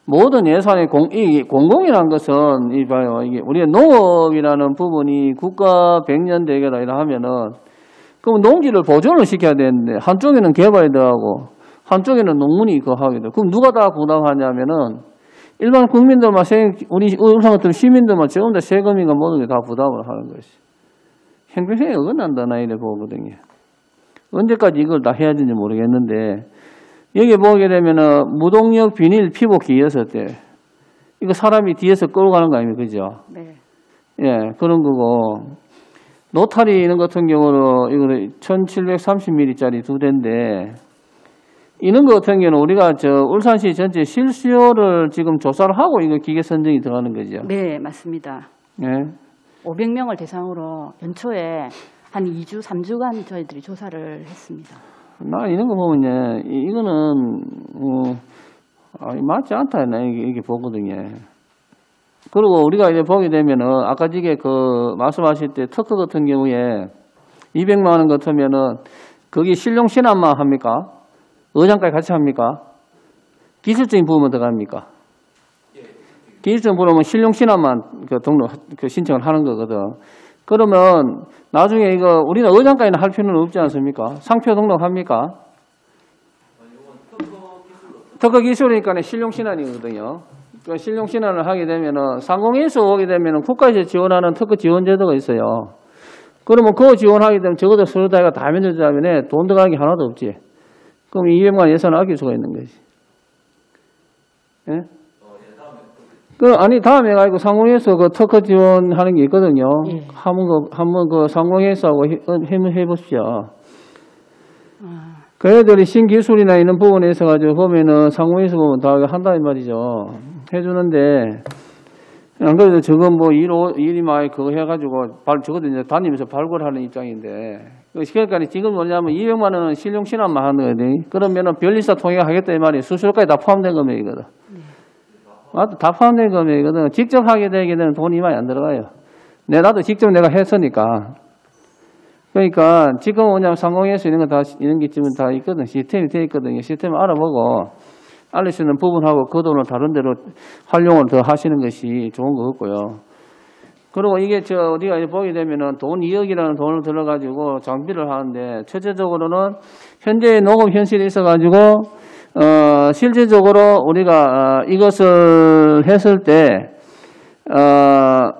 모든 예산의 공공이라는 것은 이봐요. 이게 우리가 농업이라는 부분이 국가 100년 대계다 이라 하면은 그럼 농지를 보존을 시켜야 되는데 한쪽에는 개발이 들어가고 한쪽에는 농문이 그거 하게 돼. 그럼 누가 다 부담하냐면은 일반 국민들만 우리 울산 같은 시민들만 전부 다 세금이가 모든 게 다 부담을 하는 것이. 형평성에 어긋난다 나 이래 보거든요. 언제까지 이걸 다 해야 되는지 모르겠는데 여기 보게 되면은 무동력 비닐 피복 기였을 때 이거 사람이 뒤에서 끌고 가는 거 아닙니까, 그죠? 네. 예, 그런 거고 노타리 이런 같은 경우는 이거는 1,730mm짜리 2대인데. 이런 거 같은 경우는 우리가 울산시 전체 실수요를 지금 조사를 하고 이거 기계 선정이 들어가는 거죠. 네, 맞습니다. 예. 500명을 대상으로 연초에 한 2주, 3주간 저희들이 조사를 했습니다. 나 이런 거 보면 이거는 맞지 않다 나 이게 보거든요. 그리고 우리가 이제 보게 되면은 아까 지게 말씀하실 때 특허 같은 경우에 200만 원 같으면은 거기 실용 신안만 합니까? 의장까지 같이 합니까? 기술적인 부분만 들어갑니까? 기술적인 부분은 실용 신안만 등록 신청을 하는 거거든. 그러면 나중에 이거 우리는 의장까지는 할 필요는 없지 않습니까? 상표 등록합니까? 특허 기술이니까 실용 신안이거든요. 그 실용 신안을 하게 되면은 상공인수 오게 되면은 국가에서 지원하는 특허 지원 제도가 있어요. 그러면 그거 지원하게 되면 적어도 서로 다가 다 면제자면 돈 들어가는 게 하나도 없지. 그럼 200만 원 예산을 아낄 수가 있는 거지. 예? 다음에 해가지고 상공에서 특허 지원하는 게 있거든요. 예. 한번 상공에서하고 해보십시오. 그 애들이 신기술이나 이런 부분에 있어가지고 보면은 상공에서 보면 다 한다는 말이죠. 해주는데, 안 그래도 저건 일이 많이 그거 해가지고, 적어도 이제 다니면서 발굴하는 입장인데, 그러니까 지금 뭐냐면 200만 원은 실용 신안만 하는 거거든. 그러면은 변리사 통역하겠다 이 말이 수수료까지 다 포함된 금액이거든. 맞다, 다 포함된 금액이거든. 직접 하게 되게 되면 돈이 많이 안 들어가요. 나도 직접 내가 했으니까. 그러니까 지금 뭐냐면 상공에서 이런 게 지금 다 있거든. 시스템이 돼 있거든요. 시스템을 알아보고 알릴 수 있는 부분하고 그 돈을 다른 데로 활용을 더 하시는 것이 좋은 것 같고요. 그리고 이게 우리가 보게 되면은 돈 2억이라는 돈을 들어가지고 장비를 하는데 첫째적으로는 현재의 농업 현실이 있어가지고 실질적으로 우리가 이것을 했을 때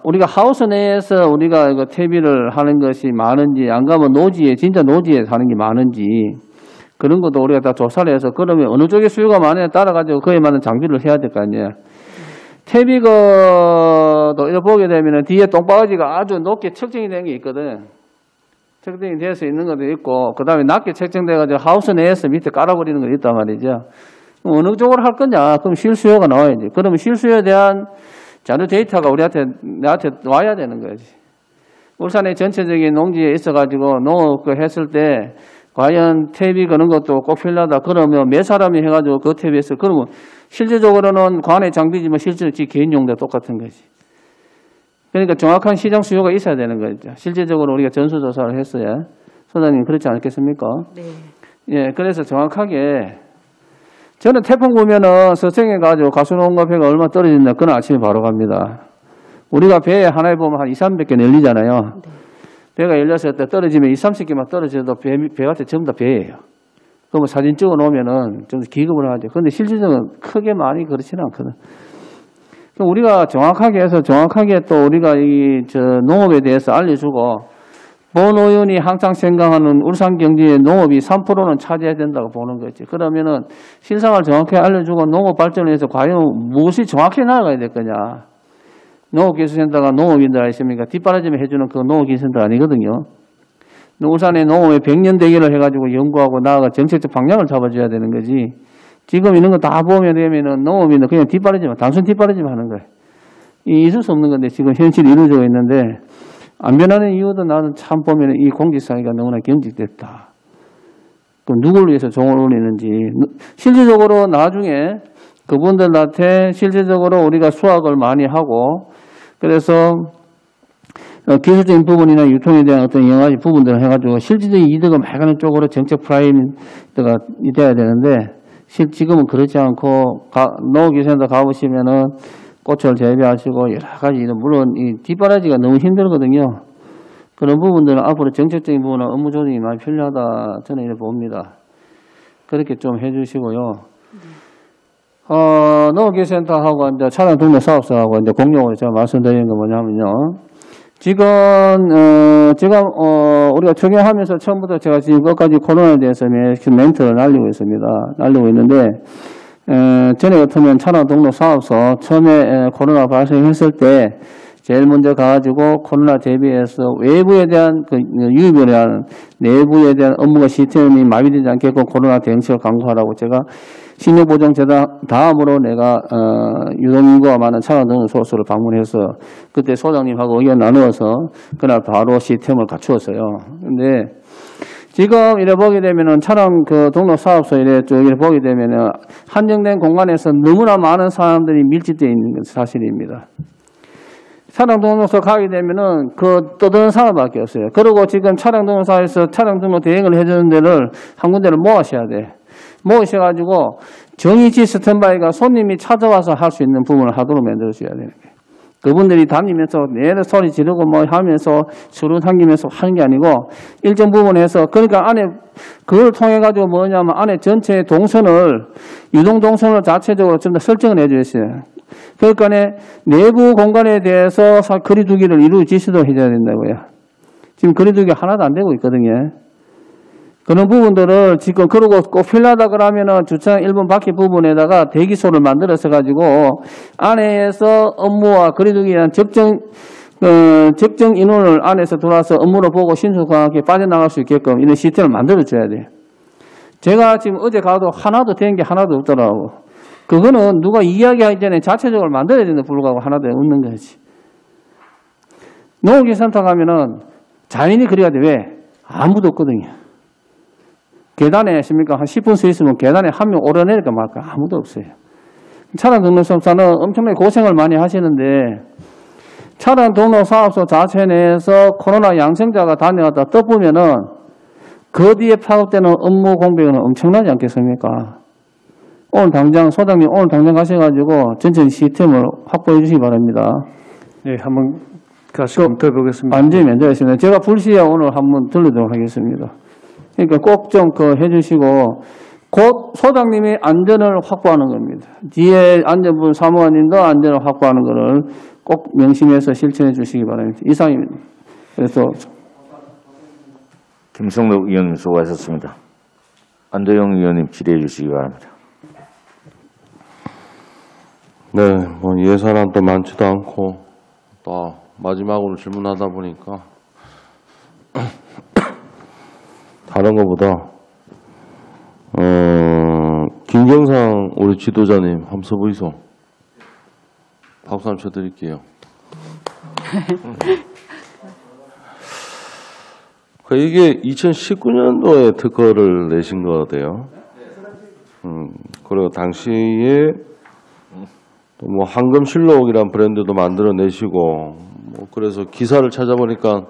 우리가 하우스 내에서 우리가 이거 퇴비를 하는 것이 많은지, 안 가면 노지에, 진짜 노지에 사는 게 많은지, 그런 것도 우리가 다 조사를 해서, 그러면 어느 쪽에 수요가 많으냐에 따라가지고 그에 맞는 장비를 해야 될 거 아니에요. 퇴비거도 이렇게 보게 되면 뒤에 똥바가지가 아주 높게 측정이 된 게 있거든. 측정이 돼서 있는 것도 있고, 그 다음에 낮게 책정돼가지고 하우스 내에서 밑에 깔아버리는 거 있단 말이죠. 어느 쪽으로 할 거냐? 그럼 실수요가 나와야지. 그러면 실수요에 대한 자료 데이터가 나한테 와야 되는 거지. 울산의 전체적인 농지에 있어가지고 농업 했을 때 과연 퇴비 그런 것도 꼭 필요하다. 그러면 몇 사람이 해가지고 그 퇴비했어. 그러면 실질적으로는 관의 장비지만 실제로 지 개인 용도가 똑같은 거지. 그러니까 정확한 시장 수요가 있어야 되는 거죠. 실질적으로 우리가 전수조사를 했어야. 소장님 그렇지 않겠습니까? 네. 예, 그래서 정확하게 저는 태풍 보면은 서청해가지고 가수농가배가 얼마 떨어진다. 그건 아침에 바로 갑니다. 우리가 배 하나에 보면 한 200~300개 열리잖아요. 네. 배가 열렸을 때 떨어지면 20~30개만 떨어져도 배한테 전부 다 배예요. 그러면 사진 찍어 놓으면은 좀 기급을 하죠. 근데 실질적으로 크게 많이 그렇지는 않거든. 그럼 우리가 정확하게 해서 정확하게 또 우리가 농업에 대해서 알려주고, 본 의원이 항상 생각하는 울산 경제의 농업이 3%는 차지해야 된다고 보는 거지. 그러면은 실상을 정확히 알려주고 농업 발전을 위해서 과연 무엇이 정확히 나아가야 될 거냐. 농업기술센터가 농업인들 아십니까? 뒷바라지면 해주는 그 농업기술센터 아니거든요. 울산의 농업에 100년 대계를 해가지고 연구하고 나아가 정책적 방향을 잡아줘야 되는 거지. 지금 이런 거 다 보면 되면은 농업인들 그냥 뒷바라지만, 단순 뒷바라지만 하는 거예요. 있을 수 없는 건데 지금 현실이 이루어지고 있는데, 안 변하는 이유도 나는 참 보면 이 공직사회가 너무나 경직됐다. 그럼 누구를 위해서 종을 울리는지. 실질적으로 나중에 그분들한테 실질적으로 우리가 수확을 많이 하고, 그래서 기술적인 부분이나 유통에 대한 어떤 여러 가지 부분들을 해가지고 실질적인 이득을 많이 가는 쪽으로 정책 프라임드가 돼야 되는데, 지금은 그렇지 않고 농업기술센터 가보시면은 꽃을 재배하시고 여러 가지, 물론 이 뒷바라지가 너무 힘들거든요. 그런 부분들은 앞으로 정책적인 부분은 업무 조정이 많이 필요하다 저는 이렇게 봅니다. 그렇게 좀 해주시고요. 농업기술센터하고 이제 차량 등록 사업소하고 이제 공용으로 제가 말씀드리는 건 뭐냐면요. 지금 제가 우리가 적용하면서 처음부터 제가 지금 끝까지 코로나에 대해서 멘트를 날리고 있습니다. 날리고 있는데. 전에 같으면 차량 등록 사업소 처음에 코로나 발생했을 때 제일 먼저 가가지고 코로나 대비해서 외부에 대한 유입에 대한 내부에 대한 업무가 시스템이 마비되지 않게끔 코로나 대응책을 강구하라고 제가 신용보장재단 다음으로 내가 유동인구가 많은 차량 등록 소수를 방문해서 그때 소장님하고 의견 나누어서 그날 바로 시스템을 갖추었어요. 근데 지금 이래 보게 되면은 차량 등록 사업소 이래 보게 되면은 한정된 공간에서 너무나 많은 사람들이 밀집되어 있는 건 사실입니다. 차량 등록소 가게 되면은 떠드는 사람밖에 없어요. 그리고 지금 차량 등록사에서 차량 등록 대행을 해주는 데를 한 군데를 모아셔야 돼. 모으셔가지고 정의지 스탠바이가 손님이 찾아와서 할 수 있는 부분을 하도록 만들어줘야 되는 거예요. 그분들이 다니면서 내내 소리 지르고 뭐 하면서 술을 당기면서 하는 게 아니고 일정 부분에서, 그러니까 안에 그걸 통해 가지고 뭐냐면 안에 전체 동선을, 유동 동선을 자체적으로 좀 더 설정을 해줘 있어요. 그러니까 내부 공간에 대해서 거리두기를 이루어지시도 해줘야 된다고요. 지금 거리두기 하나도 안 되고 있거든요. 그런 부분들을 지금, 그러고 꼭 필요하다 그러면은 주차장 1번 바퀴 부분에다가 대기소를 만들어서 가지고 안에서 업무와 거리두기에 대한 적정 인원을 안에서 들어와서 업무를 보고 신속하게 빠져나갈 수 있게끔 이런 시스템을 만들어줘야 돼요. 제가 지금 어제 가도 하나도 된 게 하나도 없더라고. 그거는 누가 이야기하기 전에 자체적으로 만들어야 되는데 불구하고 하나도 없는 거지. 농업기술센터 가면은 자연히 그래야 돼. 왜? 아무도 없거든요. 계단에 십니까? 한 10분 서 있으면 계단에 한 명 오르내릴까 말까 아무도 없어요. 차량 등록 사업소는 엄청나게 고생을 많이 하시는데, 차량 등록 사업소 자체 내에서 코로나 양성자가 다녀왔다 떠보면은 그 뒤에 파급되는 업무 공백은 엄청나지 않겠습니까? 오늘 당장, 소장님 오늘 당장 가셔가지고 전체 시스템을 확보해 주시기 바랍니다. 네, 한번 다시 검토해 보겠습니다. 완전히 면제하겠습니다. 제가 불시에 오늘 한번 들리도록 하겠습니다. 그러니까 꼭 좀 해주시고, 곧 소장님이 안전을 확보하는 겁니다. 뒤에 안전부 사무관님도 안전을 확보하는 것을 꼭 명심해서 실천해 주시기 바랍니다. 이상입니다. 그래서 김성록 의원님 수고하셨습니다. 안도영 의원님 질의해 주시기 바랍니다. 네, 뭐 예산안도 많지도 않고 또 마지막으로 질문하다 보니까 다른 것보다 김경상 우리 지도자님 한번 서보이소. 박수 한번 쳐드릴게요. 이게 2019년도에 특허를 내신 거대요. 그리고 당시에 또 뭐 황금실록이란 브랜드도 만들어내시고, 뭐 그래서 기사를 찾아보니까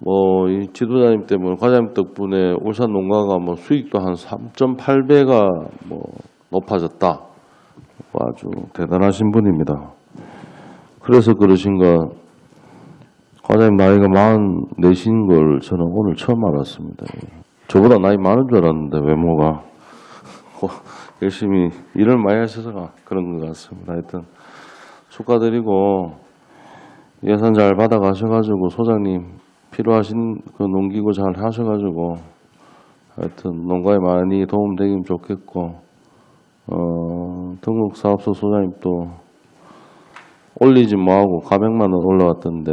뭐 이 지도자님 때문에, 과장님 덕분에 울산 농가가 뭐 수익도 한 3.8배가 뭐 높아졌다. 아주 대단하신 분입니다. 그래서 그러신가. 과장님 나이가 44인 걸 저는 오늘 처음 알았습니다. 저보다 나이 많은 줄 알았는데 외모가 열심히 일을 많이 하셔서 그런 것 같습니다. 하여튼 축하드리고 예산 잘 받아가셔가지고 소장님 필요하신 그 농기구 잘 하셔가지고 하여튼 농가에 많이 도움되기면 좋겠고 등록사업소 소장님도 올리지 뭐하고 가백만 원 올라왔던데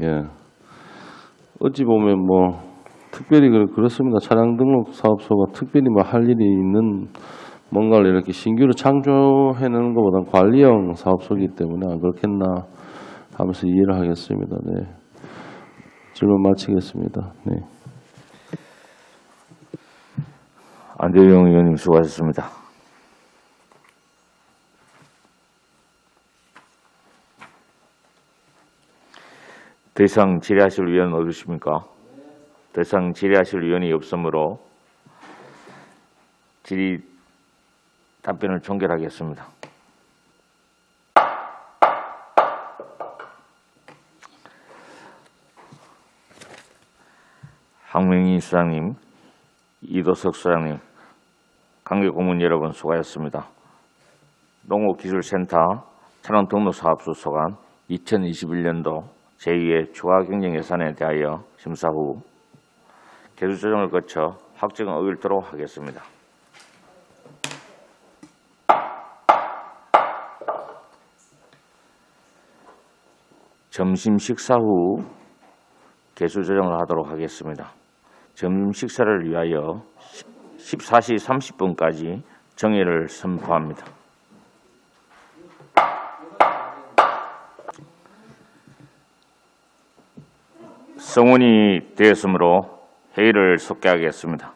예 어찌 보면 뭐 특별히 그렇습니다. 차량 등록 사업소가 특별히 뭐 할 일이 있는 뭔가를 이렇게 신규로 창조해내는 것보다는 관리형 사업소이기 때문에 안 그렇겠나 하면서 이해를 하겠습니다. 네. 질문 마치겠습니다. 네. 안도영 의원님 수고하셨습니다. 더 이상 질의하실 위원 없으십니까? 더 이상 질의하실 위원이 없으므로 질의 답변을 종결하겠습니다. 황명희 수장님, 이도석 수장님, 관계 공무원 여러분 수고하셨습니다. 농업기술센터 천안등록사업소 소관 2021년도 제2의 추가 경정 예산에 대하여 심사 후 개수 조정을 거쳐 확정을 의결토록 하겠습니다. 점심 식사 후 개수 조정을 하도록 하겠습니다. 점심 식사를 위하여 14시 30분까지 정회를 선포합니다. 성원이 되었으므로 회의를 속개하겠습니다.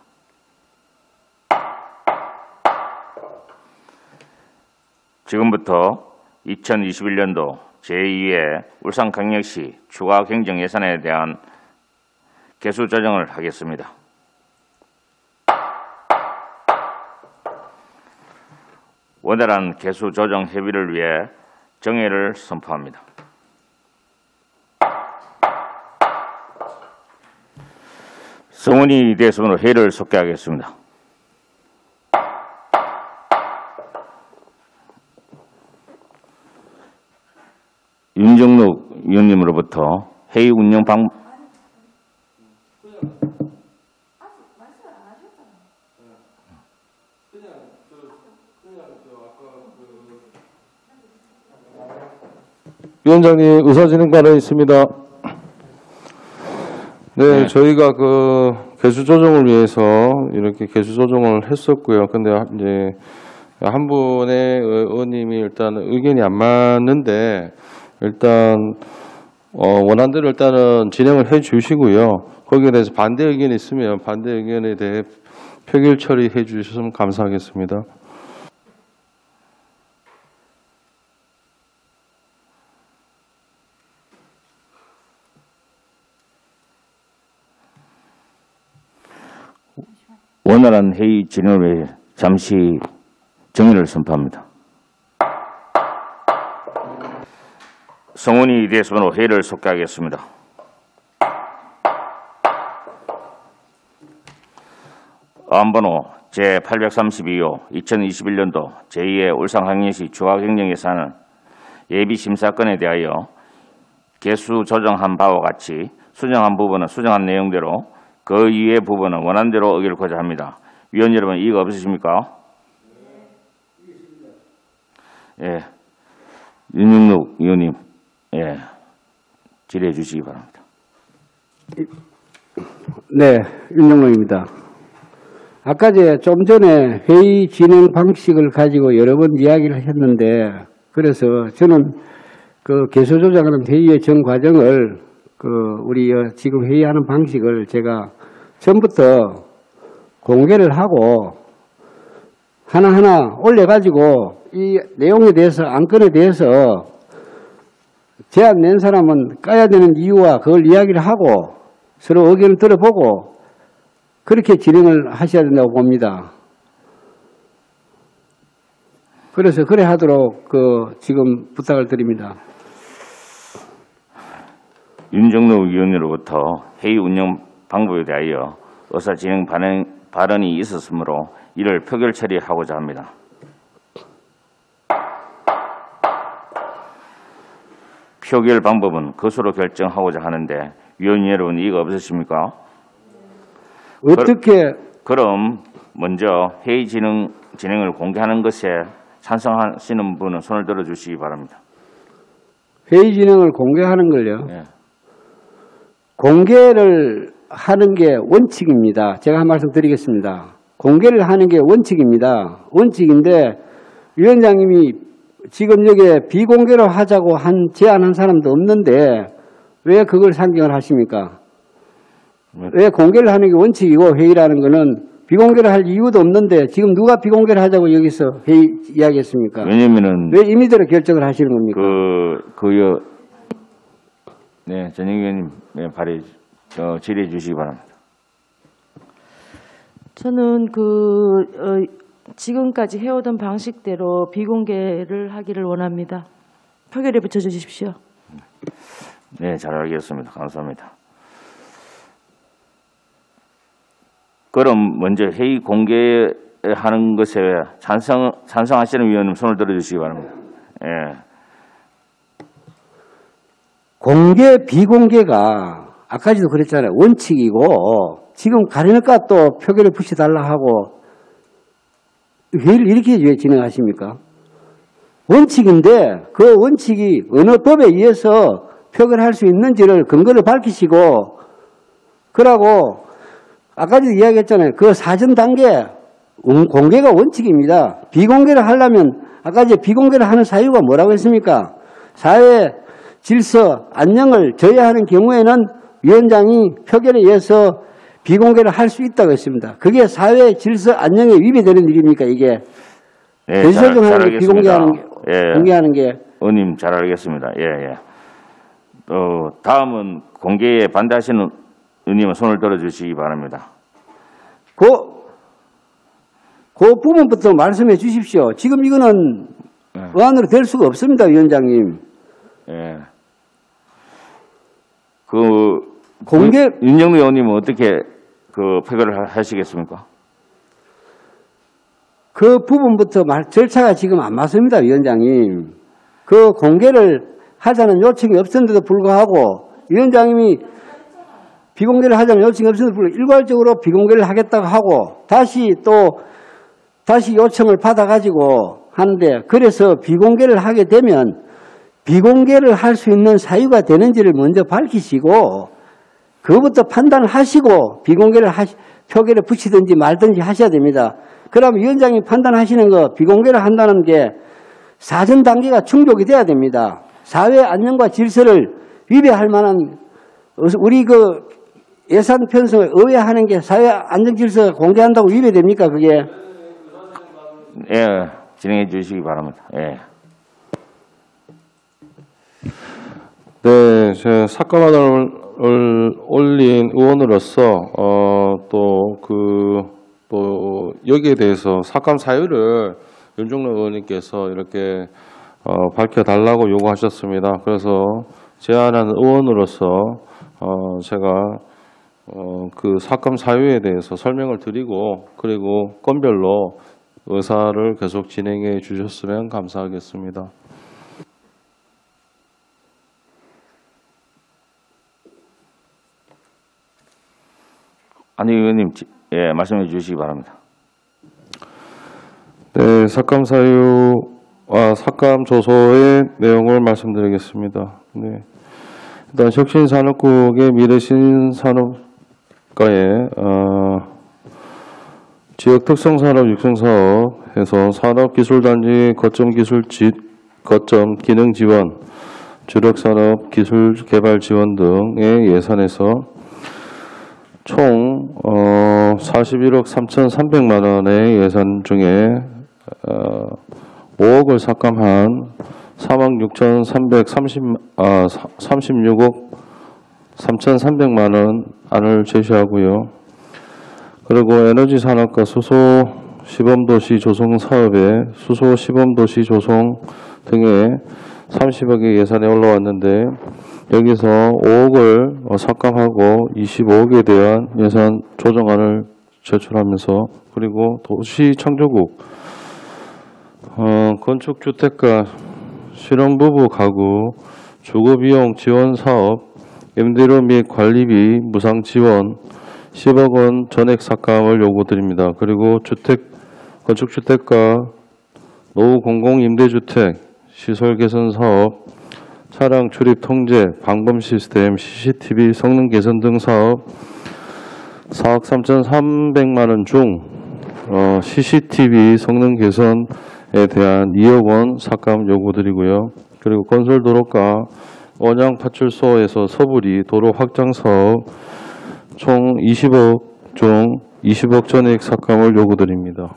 지금부터 2021년도 제2회 울산광역시 추가 경정 예산에 대한 개수 조정을 하겠습니다. 원활한 개수 조정 협의를 위해 정회를 선포합니다. 성원이 되었으므로 회의를 속개하겠습니다. 윤정록 위원님으로부터 회의 운영 방 위원장님 의사진행 발언 있습니다. 네, 저희가 그 개수 조정을 위해서 이렇게 개수 조정을 했었고요. 근데 이제 한 분의 의원님이 일단 의견이 안 맞는데 일단 원안대로 일단은 진행을 해 주시고요. 거기에 대해서 반대 의견이 있으면 반대 의견에 대해 표결 처리해 주셨으면 감사하겠습니다. 원활한 회의 진행을 위해 잠시 정의를 선포합니다. 성원이 되었으므로 회의를 속개하겠습니다. 안번호 제832호 2021년도 제2회 울산광역시 추가 경정 예산은 예비 심사건에 대하여 개수 조정한 바와 같이 수정한 부분은 수정한 내용대로 그 이외의 부분은 원안대로 의결하고자 합니다. 위원 여러분, 이의가 없으십니까? 예, 윤영록 의원님, 예, 질의해 주시기 바랍니다. 네, 윤영록입니다. 아까 좀 전에 회의 진행 방식을 가지고 여러 번 이야기를 했는데, 그래서 저는 그 개수 조정하는 회의의 전 과정을 우리 지금 회의하는 방식을 제가 전부터 공개를 하고 하나하나 올려가지고 이 내용에 대해서, 안건에 대해서 제안 낸 사람은 까야 되는 이유와 그걸 이야기를 하고 서로 의견을 들어보고 그렇게 진행을 하셔야 된다고 봅니다. 그래서 그래 하도록 지금 부탁을 드립니다. 윤정록 위원으로부터 회의 운영 방법에 대하여 의사 진행 발언이 있었으므로 이를 표결 처리하고자 합니다. 표결 방법은 것으로 결정하고자 하는데 위원 여러분, 이의가 없으십니까? 어떻게? 그럼 먼저 회의 진행을 공개하는 것에 찬성하시는 분은 손을 들어주시기 바랍니다. 회의 진행을 공개하는 걸요? 예. 공개를 하는 게 원칙입니다. 제가 한 말씀 드리겠습니다. 공개를 하는 게 원칙입니다. 원칙인데 위원장님이 지금 여기에 비공개로 하자고 제안한 사람도 없는데 왜 그걸 상정을 하십니까? 왜 공개를 하는 게 원칙이고 회의라는 거는 비공개를 할 이유도 없는데 지금 누가 비공개를 하자고 여기서 회의 이야기했습니까? 왜냐면은 왜 임의대로 결정을 하시는 겁니까? 네, 전영 의원님, 네, 질의해 주시기 바랍니다. 저는 지금까지 해오던 방식대로 비공개를 하기를 원합니다. 표결에 붙여주십시오. 네, 잘 알겠습니다. 감사합니다. 그럼 먼저 회의 공개하는 것에 찬성하시는 위원님 손을 들어주시기 바랍니다. 예. 공개, 비공개가 아까지도 그랬잖아요. 원칙이고 지금 가려니까 또 표결에 붙여달라 하고 회의를 이렇게 왜 진행하십니까? 원칙인데 그 원칙이 어느 법에 의해서 표결할 수 있는지를 근거를 밝히시고 그러고 아까도 이야기했잖아요. 그 사전 단계 공개가 원칙입니다. 비공개를 하려면 아까 이제 비공개를 하는 사유가 뭐라고 했습니까? 사회 질서, 안녕을 저해하는 경우에는 위원장이 표결에 의해서 비공개를 할 수 있다고 했습니다. 그게 사회 질서, 안녕에 위배되는 일입니까, 이게? 네, 대지조정하는 게 비공개하는 게, 예. 공개하는 게. 의원님 잘 알겠습니다. 예, 예. 다음은 공개에 반대하시는 의원님은 손을 들어주시기 바랍니다. 그 부분부터 말씀해 주십시오. 지금 이거는 의안으로 될 수가 없습니다, 위원장님. 예. 공개 윤영록 의원님은 어떻게 표결을 하시겠습니까? 그 부분부터 절차가 지금 안 맞습니다, 위원장님. 그 공개를 하자는 요청이 없었는데도 불구하고 위원장님이 비공개를 하자는 요청이 없었는데도 불구하고 일괄적으로 비공개를 하겠다고 하고 다시 요청을 받아가지고 하는데 그래서 비공개를 하게 되면 비공개를 할 수 있는 사유가 되는지를 먼저 밝히시고 그것부터 판단을 하시고 비공개를 표결에 붙이든지 말든지 하셔야 됩니다. 그럼 위원장이 판단하시는 거 비공개를 한다는 게 사전 단계가 충족이 돼야 됩니다. 사회 안녕과 질서를 위배할 만한 우리 예산 편성을 의회하는 게 사회 안정 질서가 공개한다고 위배됩니까 그게? 예, 진행해 주시기 바랍니다. 예. 네, 제 삭감안을 올린 의원으로서 여기에 대해서 삭감 사유를 윤정록 의원님께서 이렇게 밝혀달라고 요구하셨습니다. 그래서 제안하는 의원으로서 제가 그 삭감 사유에 대해서 설명을 드리고 그리고 건별로 의사를 계속 진행해 주셨으면 감사하겠습니다. 안희경 의원님, 예, 말씀해 주시기 바랍니다. 네, 삭감 사유와 삭감 조서의 내용을 말씀드리겠습니다. 네. 일단 혁신산업국의 미래신산업과의 지역특성산업 육성사업에서 산업기술단지 거점 기능 지원, 주력산업 기술 개발 지원 등의 예산에서 총 41억 3,300만 원의 예산 중에 5억을 삭감한 36억 3,300만 원 안을 제시하고요. 그리고 에너지 산업과 수소 시범도시 조성 사업에 수소 시범도시 조성 등의 30억의 예산이 올라왔는데 여기서 5억을 삭감하고 25억에 대한 예산 조정안을 제출하면서 그리고 도시창조국 건축주택가 실용부부 가구 주거비용 지원 사업 임대료 및 관리비 무상 지원 10억 원 전액 삭감을 요구드립니다. 그리고 건축주택가 노후 공공임대주택 시설 개선 사업 차량 출입 통제 방범 시스템 CCTV 성능 개선 등 사업 4억 3,300만 원 중 CCTV 성능 개선에 대한 2억 원 삭감 요구드리고요. 그리고 건설도로가 원양파출소에서 서부리 도로 확장 사업 총 20억 중 20억 전액 삭감을 요구드립니다.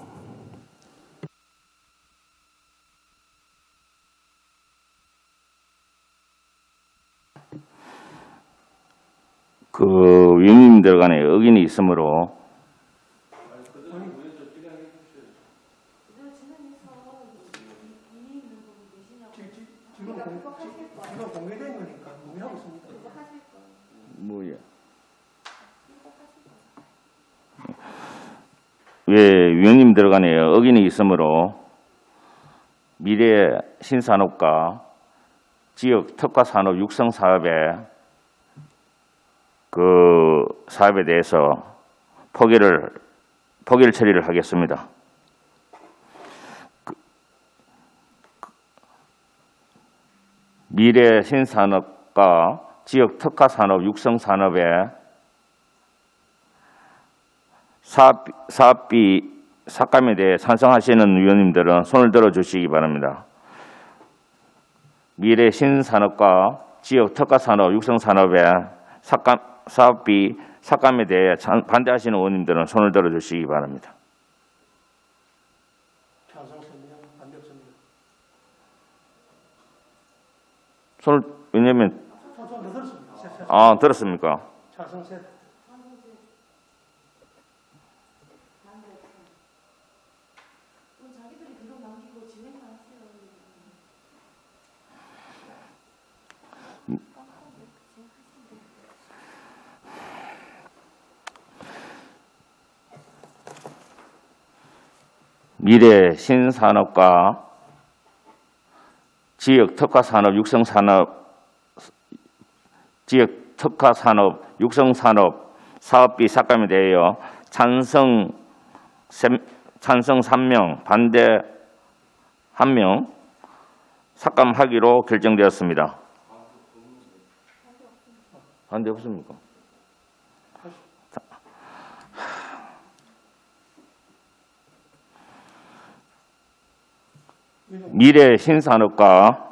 그 위원님들 간에 의견이 있으므로 위원님들 간에 의견이 있으므로 미래 신산업과 지역 특화 산업 육성 사업에 그 사업에 대해서 포기를 처리를 하겠습니다. 미래 신산업과 지역 특화 산업 육성 산업에 사업비 삭감에 대해 찬성하시는 위원님들은 손을 들어 주시기 바랍니다. 미래 신산업과 지역 특화 산업 육성 산업에 사업비 삭감에 대해 반대하시는 의원님들은 손을 들어 주시기 바랍니다. 손을 왜냐면 들었습니까? 미래 신산업과 지역 특화 산업 육성 산업 사업비 삭감에 대하여 찬성 3명, 반대 1명 삭감하기로 결정되었습니다. 반대 없습니까? 미래 신산업과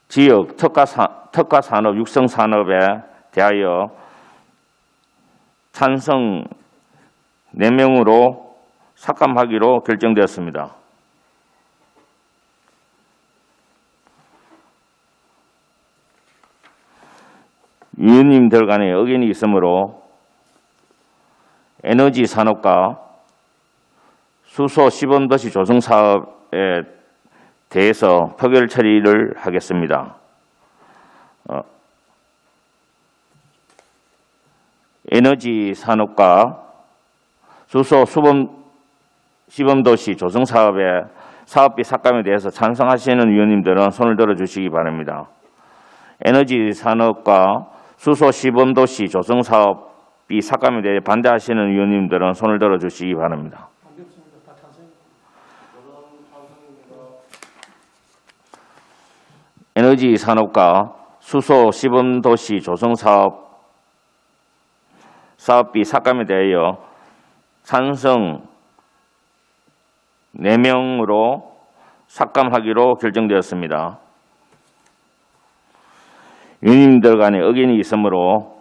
지역 특화 산업 육성 산업에 대하여 찬성 4명으로 삭감하기로 결정되었습니다. 위원님들 간에 의견이 있으므로 에너지 산업과 수소 시범도시 조성 사업에 대해서 표결 처리를 하겠습니다. 에너지 산업과 수소 시범도시 조성 사업의 사업비 삭감에 대해서 찬성하시는 위원님들은 손을 들어 주시기 바랍니다. 에너지 산업과 수소 시범도시 조성 사업 B 삭감에 대해 반대하시는 위원님들은 손을 들어주시기 바랍니다. 에너지 산업과 수소 시범도시 조성 사업비 삭감에 대하여 찬성 4명으로 삭감하기로 결정되었습니다. 위원님들 간에 의견이 있으므로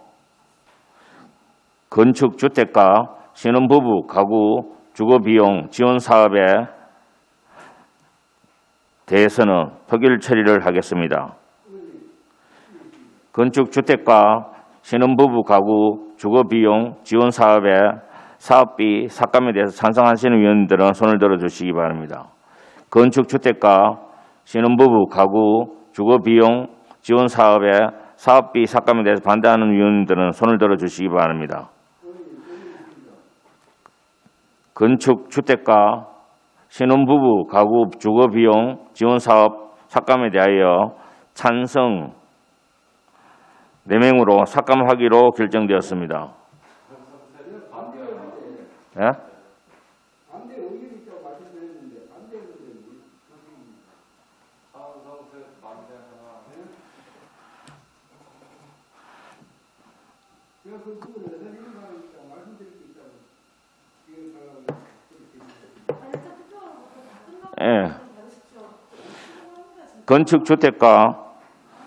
건축주택과 신혼부부 가구 주거비용 지원 사업에 대해서는 표결 처리를 하겠습니다. 건축주택과 신혼부부 가구 주거비용 지원 사업의 사업비 삭감에 대해서 찬성하시는 위원들은 손을 들어주시기 바랍니다. 건축주택과 신혼부부 가구 주거비용 지원 사업의 사업비 삭감에 대해서 반대하는 위원들은 손을 들어주시기 바랍니다. 건축주택과 신혼부부 가구 주거비용 지원 사업 삭감에 대하여 찬성 4명으로 삭감하기로 결정되었습니다. 예? 예. 건축주택과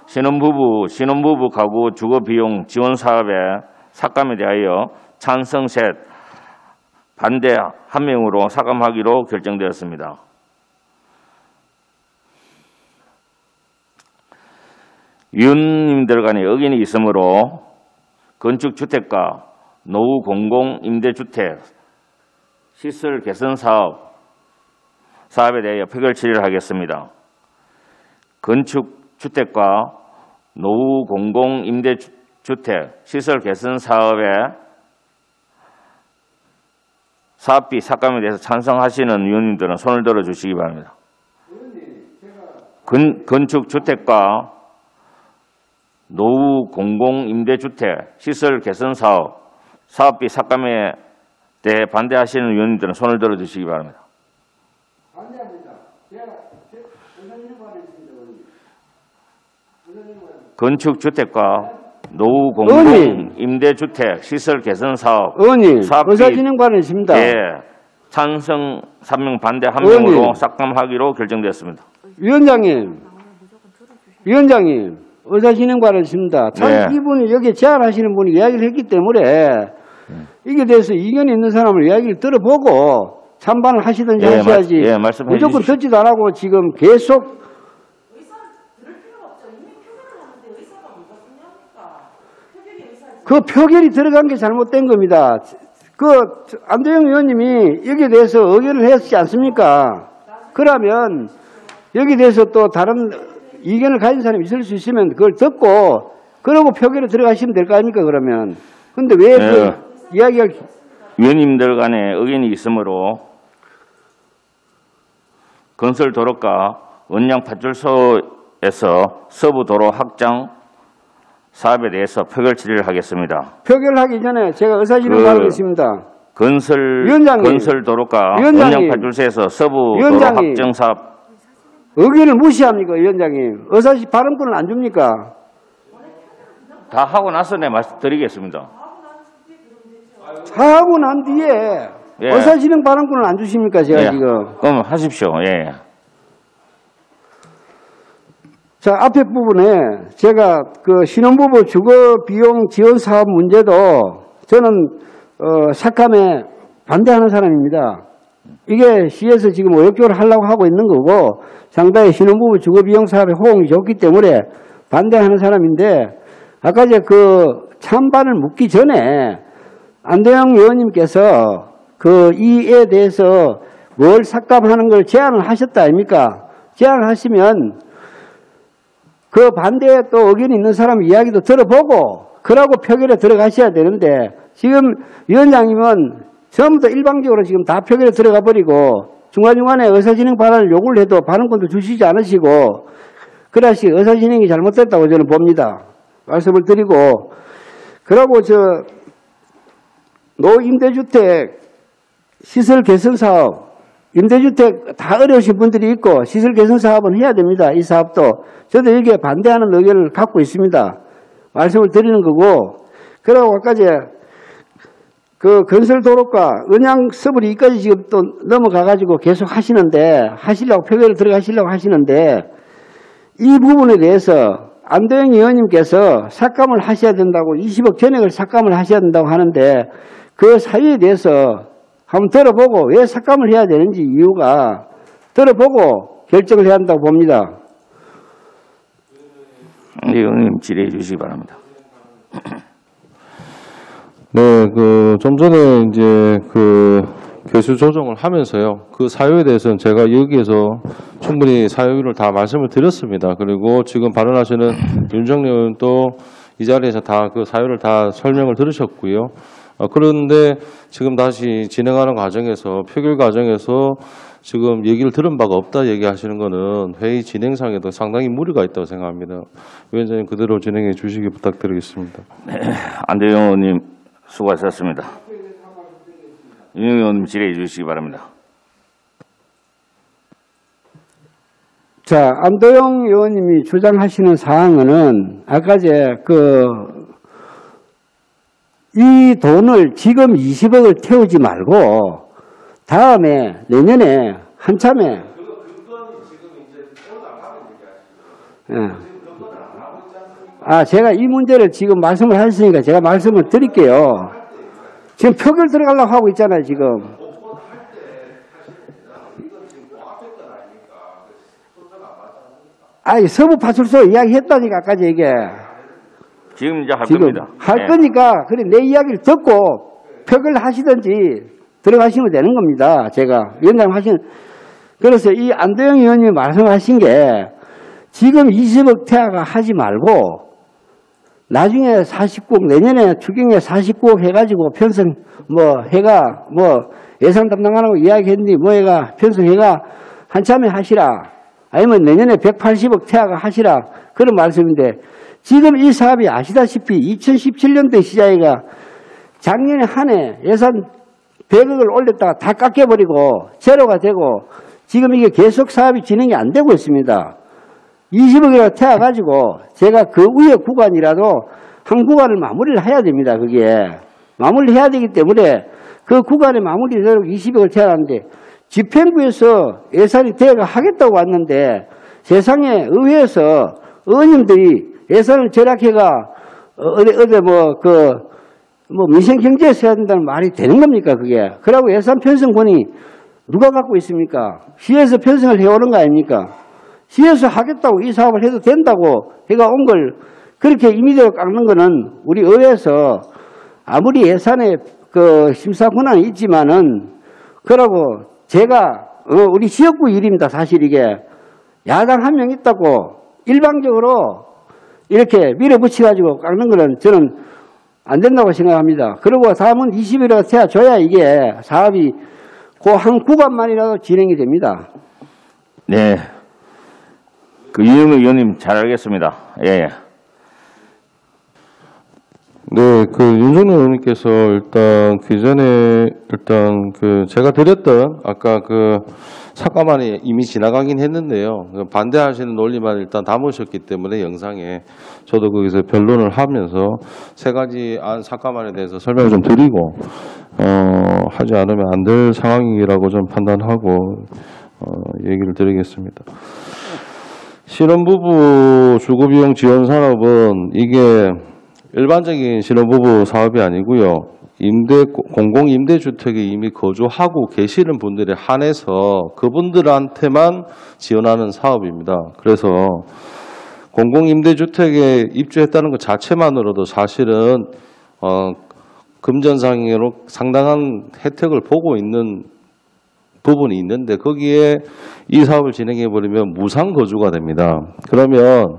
신혼부부 가구 주거비용 지원 사업의 삭감에 대하여 찬성 셋, 반대 1명으로 삭감하기로 결정되었습니다. 위원님들 간의 의견이 있으므로 건축주택과 노후 공공임대주택 시설 개선 사업에 대하여 표결 처리를 하겠습니다. 건축주택과 노후 공공임대주택 시설 개선 사업의 사업비 삭감에 대해서 찬성하시는 위원님들은 손을 들어주시기 바랍니다. 건축주택과 노후 공공임대주택 시설 개선 사업비 삭감에 대해 반대하시는 위원님들은 손을 들어주시기 바랍니다. 반대합니다. 건축주택과 노후 공공임대주택 시설 개선 의원님, 사업비 의사진행반에 있습니다. 예, 찬성 3명 반대 1명으로 삭감하기로 결정되었습니다. 위원장님, 의사진행반에 있습니다. 참 이분이 여기 제안하시는 분이 이야기를 했기 때문에 이게 대해서 이견이 있는 사람을 이야기를 들어보고 찬반을 하시든지 하셔야지. 무조건 듣지도 안 하고 지금 계속. 그 표결이 들어간 게 잘못된 겁니다. 안도영 의원님이 여기에 대해서 의견을 했지 않습니까? 그러면 여기에 대해서 또 다른 이견을 가진 사람이 있을 수 있으면 그걸 듣고 그러고 표결에 들어가시면 될 거 아닙니까, 그러면. 근데 왜 이야기가. 위원님들 간에 의견이 있으므로 건설도로가 원양파출소에서 서부도로 확장 사업에 대해서 표결 처리를 하겠습니다. 표결하기 전에 제가 의사진행 받겠습니다. 건설도로가 원양파출소에서 서부도로 확장 사업. 의견을 무시합니까, 위원장님? 발언권을 안 줍니까? 다 하고 나서 내 말씀드리겠습니다. 다 하고 난 뒤에 의사진행 발언권을 안 주십니까, 제가 지금? 그럼 하십시오. 예. 자, 앞에 부분에 제가 신혼부부 주거비용 지원 사업 문제도 저는 삭감에 반대하는 사람입니다. 이게 시에서 지금 의욕적으로 하려고 하고 있는 거고 상당히 신혼부부 주거비용 사업에 호응이 좋기 때문에 반대하는 사람인데 아까 찬반을 묻기 전에 안도영 의원님께서 이에 대해서 뭘 삭감하는 걸 제안을 하셨다 아닙니까? 제안을 하시면 그 반대에 또 의견이 있는 사람 이야기도 들어보고 그러고 표결에 들어가셔야 되는데 지금 위원장님은 전부 다 일방적으로 지금 다 표결에 들어가 버리고 중간중간에 의사진행 발언을 요구를 해도 발언권도 주시지 않으시고 그래야지 의사진행이 잘못됐다고 저는 봅니다. 말씀을 드리고 그러고 노임대주택 시설 개선 사업, 임대주택 다 어려우신 분들이 있고 시설 개선 사업은 해야 됩니다. 이 사업도. 저도 여기에 반대하는 의견을 갖고 있습니다. 말씀을 드리는 거고, 그리고 아까 그 건설도로과 은양 서브리까지 지금 또 넘어가가지고 계속 하시려고 표결을 들어가시려고 하시는데, 이 부분에 대해서 안도영 의원님께서 삭감을 하셔야 된다고 20억 전액을 삭감을 하셔야 된다고 하는데, 그 사유에 대해서 한번 들어보고 왜 삭감을 해야 되는지 이유가 들어보고 결정을 해야 한다고 봅니다. 의원님 질의해 주시기 바랍니다. 네, 좀 전에 이제 개수 조정을 하면서요. 그 사유에 대해서는 제가 여기에서 충분히 사유를 다 말씀을 드렸습니다. 그리고 지금 발언하시는 윤정래 의원도 이 자리에서 다 그 사유를 다 설명을 들으셨고요. 그런데 지금 다시 진행하는 과정에서 표결 과정에서 지금 얘기를 들은 바가 없다 얘기하시는 거는 회의 진행상에도 상당히 무리가 있다고 생각합니다. 위원장님 그대로 진행해 주시기 부탁드리겠습니다. 네, 안도영 의원님 수고하셨습니다. 윤 의원님 질의해 주시기 바랍니다. 자, 안도영 의원님이 주장하시는 사항은 아까 이 돈을 지금 20억을 태우지 말고 다음에 내년에 한참에 제가 이 문제를 지금 말씀을 하셨으니까 제가 말씀을 드릴게요. 지금 표결 들어가려고 하고 있잖아요, 지금. 서부파출소 이야기했다니까, 아까 이게. 지금 이제 할 겁니다. 할 거니까, 그래, 내 이야기를 듣고 표결 하시든지 들어가시면 되는 겁니다. 제가. 위원장님 그래서 이 안도영 의원님이 말씀하신 게 지금 20억 태아가 하지 말고 나중에 49억, 내년에 추경에 49억 해가지고 편성, 예산 담당하라고 이야기했는데, 편성해가 한참에 하시라. 아니면 내년에 180억 태아가 하시라. 그런 말씀인데, 지금 이 사업이 아시다시피 2017년도에 시작해가 작년에 한 해 예산 100억을 올렸다가 다 깎여버리고 제로가 되고 지금 이게 계속 사업이 진행이 안 되고 있습니다. 20억이라고 태워가지고 제가 그 위에 구간이라도 한 구간을 마무리를 해야 됩니다. 그게. 마무리를 해야 되기 때문에 그 구간에 마무리되도록 20억을 태워놨는데 집행부에서 예산이 대가 하겠다고 왔는데 세상에 의회에서 의원님들이 예산을 절약해가 민생경제에서 해야 된다는 말이 되는 겁니까 그게. 그러고 예산 편성권이 누가 갖고 있습니까? 시에서 편성을 해오는 거 아닙니까? 시에서 하겠다고 이 사업을 해도 된다고 해가 온 걸 그렇게 임의대로 깎는 거는 우리 의회에서 아무리 예산에 심사 권한이 있지만은 그러고 제가 우리 지역구 일입니다. 사실 이게 야당 한 명 있다고 일방적으로 이렇게 밀어붙여가지고 깎는 거는 저는 안 된다고 생각합니다. 그리고 다음은 20일에 태워줘야 이게 사업이 그 한 구간만이라도 진행이 됩니다. 네. 이영우 의원님 잘 알겠습니다. 예. 네, 윤정래 의원님께서 제가 드렸던 아까 삭감안이 이미 지나가긴 했는데요. 반대하시는 논리만 일단 담으셨기 때문에 영상에 저도 거기서 변론을 하면서 세 가지 삭감안에 대해서 설명을 좀 드리고 하지 않으면 안 될 상황이라고 좀 판단하고 얘기를 드리겠습니다. 신혼부부 주거비용 지원 산업은 이게 일반적인 신혼부부 사업이 아니고요. 공공임대주택에 이미 거주하고 계시는 분들에 한해서 그분들한테만 지원하는 사업입니다. 그래서 공공임대주택에 입주했다는 것 자체만으로도 사실은 금전상으로 상당한 혜택을 보고 있는 부분이 있는데 거기에 이 사업을 진행해버리면 무상거주가 됩니다. 그러면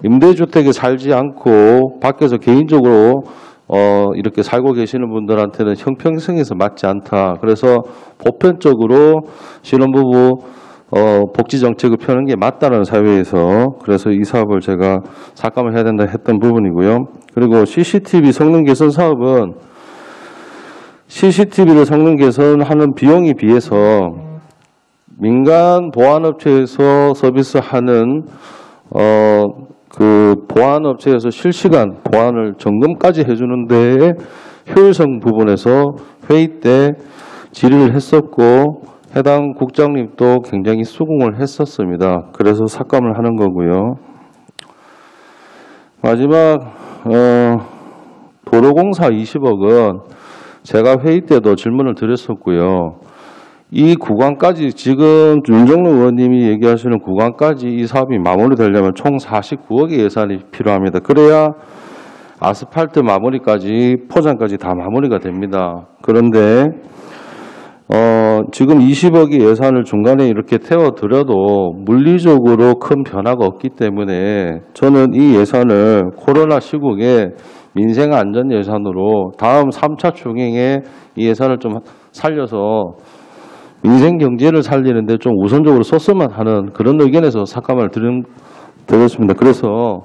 임대주택에 살지 않고 밖에서 개인적으로 이렇게 살고 계시는 분들한테는 형평성에서 맞지 않다. 그래서 보편적으로 신혼부부 복지정책을 펴는 게 맞다는 사회에서 그래서 이 사업을 제가 삭감을 해야 된다 했던 부분이고요. 그리고 CCTV 성능 개선 사업은 CCTV를 성능 개선하는 비용에 비해서 민간 보안업체에서 서비스하는 그 보안업체에서 실시간 보안을 점검까지 해주는 데에 효율성 부분에서 회의 때 질의를 했었고 해당 국장님도 굉장히 수긍을 했었습니다. 그래서 삭감을 하는 거고요. 마지막 도로공사 20억은 제가 회의 때도 질문을 드렸었고요. 이 구간까지 지금 윤정로 의원님이 얘기하시는 구간까지 이 사업이 마무리되려면 총 49억의 예산이 필요합니다. 그래야 아스팔트 마무리까지 포장까지 다 마무리가 됩니다. 그런데 지금 20억의 예산을 중간에 이렇게 태워드려도 물리적으로 큰 변화가 없기 때문에 저는 이 예산을 코로나 시국에 민생 안전 예산으로 다음 3차 총행에 이 예산을 좀 살려서 민생 경제를 살리는데 좀 우선적으로 썼으면 하는 그런 의견에서 삭감을 드렸습니다. 그래서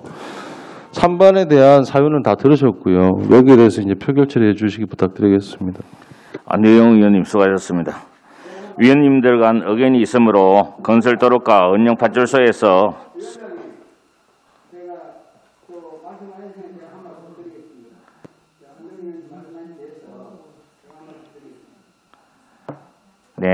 3번에 대한 사유는 다 들으셨고요. 여기에 대해서 이제 표결 처리해 주시기 부탁드리겠습니다. 안대영 의원님 수고하셨습니다. 위원님들 간 의견이 있으므로 건설도로가 은영파출소에서 네.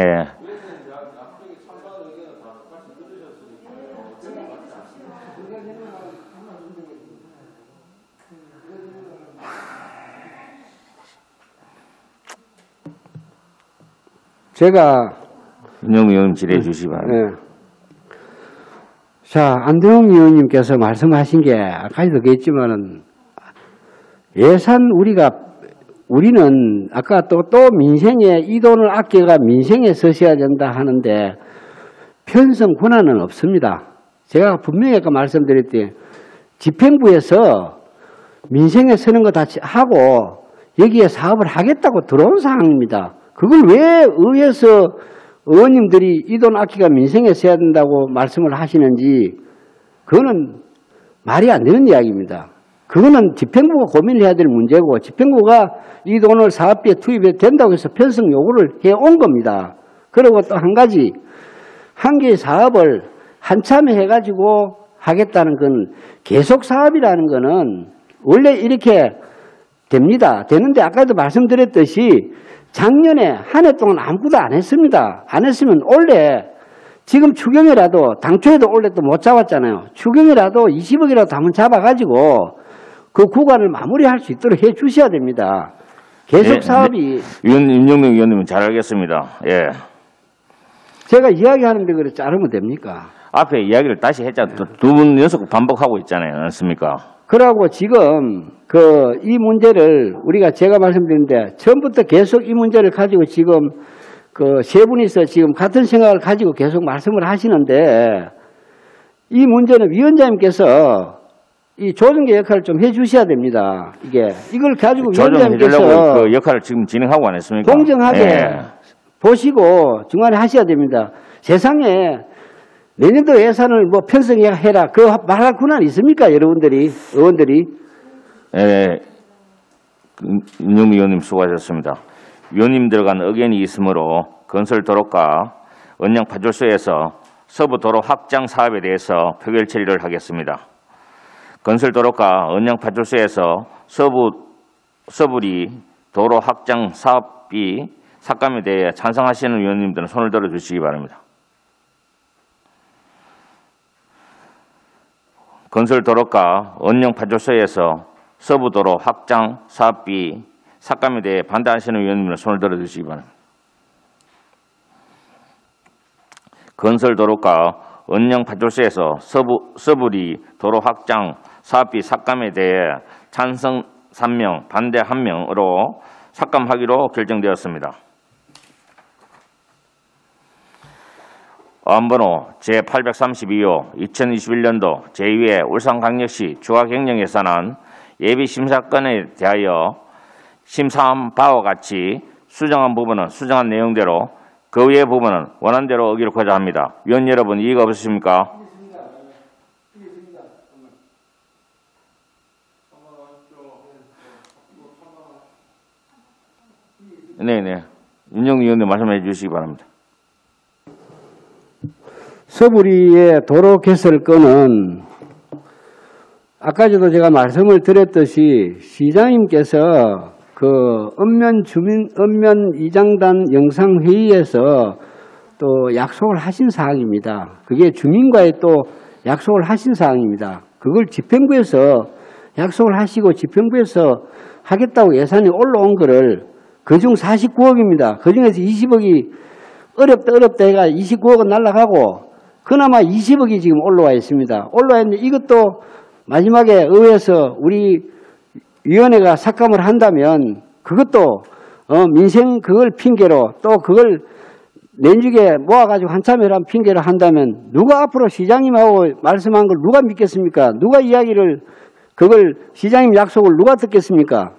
제가 윤영 의원님 질의해 주시기 바랍니다. 네. 자, 안대홍 의원님께서 말씀하신 게 아까도 그랬지만은 우리는 아까 또 민생에 이 돈을 아껴가 민생에 쓰셔야 된다 하는데 편성 권한은 없습니다. 제가 분명히 아까 말씀드렸더니 집행부에서 민생에 쓰는 거 다 하고 여기에 사업을 하겠다고 들어온 사항입니다. 그걸 왜 의회에서 의원님들이 이 돈 아끼가 민생에 써야 된다고 말씀을 하시는지 그거는 말이 안 되는 이야기입니다. 그거는 집행부가 고민을 해야 될 문제고 집행부가 이 돈을 사업비에 투입해도 된다고 해서 편성 요구를 해온 겁니다. 그리고 또 한 가지 한 개의 사업을 한참에 해가지고 하겠다는 건 계속 사업이라는 거는 원래 이렇게 됩니다. 되는데 아까도 말씀드렸듯이 작년에 한 해 동안 아무것도 안 했습니다. 안 했으면 올해 지금 추경이라도 당초에도 올해 또 못 잡았잖아요. 추경이라도 20억이라도 한번 잡아가지고 그 구간을 마무리할 수 있도록 해 주셔야 됩니다. 계속 사업이 윤영명 의원님은 잘 알겠습니다. 예. 제가 이야기하는데 그래 자르면 됩니까? 앞에 이야기를 다시 했잖아요. 두 번 연속 반복하고 있잖아요. 않습니까? 그러고 지금 이 문제를 제가 말씀드렸는데 처음부터 계속 이 문제를 가지고 지금 세 분이서 지금 같은 생각을 가지고 계속 말씀을 하시는데 이 문제는 위원장님께서 이 조정계 역할을 좀 해주셔야 됩니다. 이걸 가지고 위원장님께서 그 역할을 지금 진행하고 안 했습니까? 공정하게 보시고 중간에 하셔야 됩니다. 세상에 내년도 예산을 편성해라 그 말할 권한 있습니까? 의원들이? 예. 윤영미 의원님 수고하셨습니다. 위원님들 간 의견이 있으므로 건설도로가 은영파출소에서 서부도로 확장 사업에 대해서 표결 처리를 하겠습니다. 건설도로가 은영파출소에서 서부리 도로 확장 사업비 삭감에 대해 찬성하시는 위원님들은 손을 들어주시기 바랍니다. 건설도로가 은영파출소에서 서부도로 확장 사업비 삭감에 대해 반대하시는 위원님들은 손을 들어주시기 바랍니다. 건설도로가 은영파출소에서 서부리 도로 확장 사업비 삭감에 대해 찬성 3명, 반대 1명으로 삭감하기로 결정되었습니다. 어안번호 제832호 2021년도 제2회 울산광역시 중앙행정예산안 예비심사건에 대하여 심사한 바와 같이 수정한 부분은 수정한 내용대로 그 외의 부분은 원안대로 의결하고자 합니다. 위원 여러분 이의가 없으십니까? 네네. 윤영미 의원님 말씀해 주시기 바랍니다. 서부리의 도로 개설 건은 아까도 제가 말씀을 드렸듯이 시장님께서 그 읍면 이장단 영상회의에서 또 약속을 하신 사항입니다. 그게 주민과의 또 약속을 하신 사항입니다. 그걸 집행부에서 약속을 하시고 집행부에서 하겠다고 예산이 올라온 거를 그중 49억입니다. 그중에서 20억이 어렵다 해가 29억은 날아가고 그나마 20억이 지금 올라와 있습니다. 올라와 있는데 이것도 마지막에 의회에서 우리 위원회가 삭감을 한다면 그것도 민생 그걸 핑계로 또 그걸 내주게 모아가지고 한참이란 핑계로 한다면 누가 앞으로 시장님하고 말씀한 걸 누가 믿겠습니까? 누가 이야기를 그걸 시장님 약속을 누가 듣겠습니까?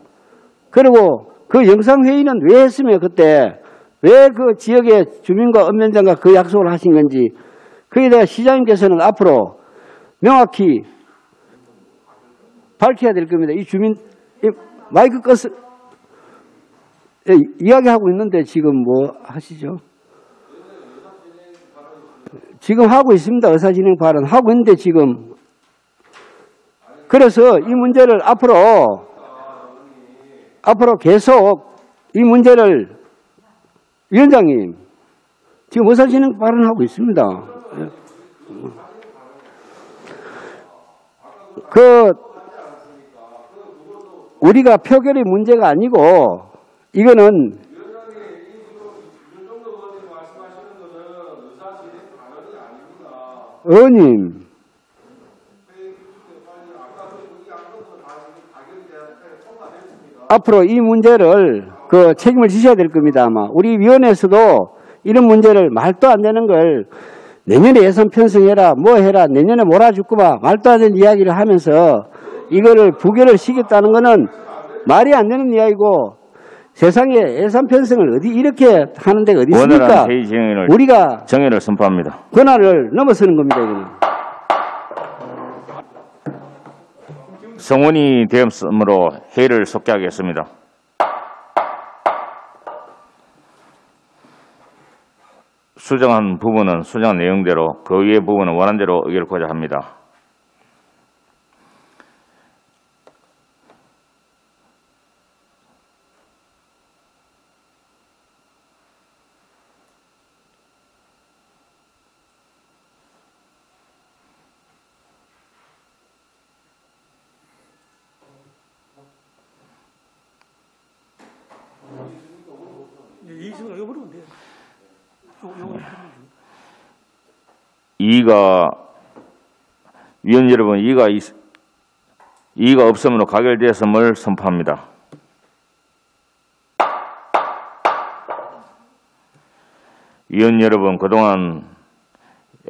그리고 그 영상회의는 왜 했으며 그때 왜 그 지역의 주민과 읍면장과 그 약속을 하신 건지 그에 대해 시장님께서는 앞으로 명확히 밝혀야 될 겁니다. 이 주민 마이크 껐어 이야기하고 있는데 지금 뭐 하시죠? 지금 하고 있습니다. 의사진행 발언 하고 있는데 지금 그래서 이 문제를 앞으로 계속 이 문제를 위원장님 지금 의사진행 발언하고 있습니다. 우리가 표결의 문제가 아니고 이거는 의원님 앞으로 이 문제를 그 책임을 지셔야 될 겁니다. 아마 우리 위원회에서도 이런 문제를 말도 안 되는 걸 내년에 예산 편성해라 뭐 해라 내년에 몰아주고만 말도 안 되는 이야기를 하면서 이거를 부결을 시켰다는 거는 말이 안 되는 이야기고 세상에 예산 편성을 어디 이렇게 하는 데가 어디 있습니까? 원활한 회의 진행을 우리가 정의를 선포합니다. 권한을 넘어서는 겁니다. 이거는. 성원이 되었으므로 회의를 속개하겠습니다. 수정한 부분은 수정한 내용대로 그 위의 부분은 원안대로 의결하고자 합니다. 위원 여러분, 이의가 없으므로 가결되었음을 선포합니다. 위원 여러분, 그동안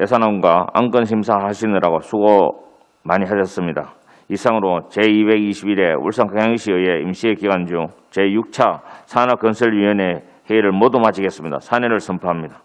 예산안과 안건 심사하시느라고 수고 많이 하셨습니다. 이상으로 제221회 울산광양시의회 임시회 기간 중 제6차 산업건설위원회 회의를 모두 마치겠습니다. 산회를 선포합니다.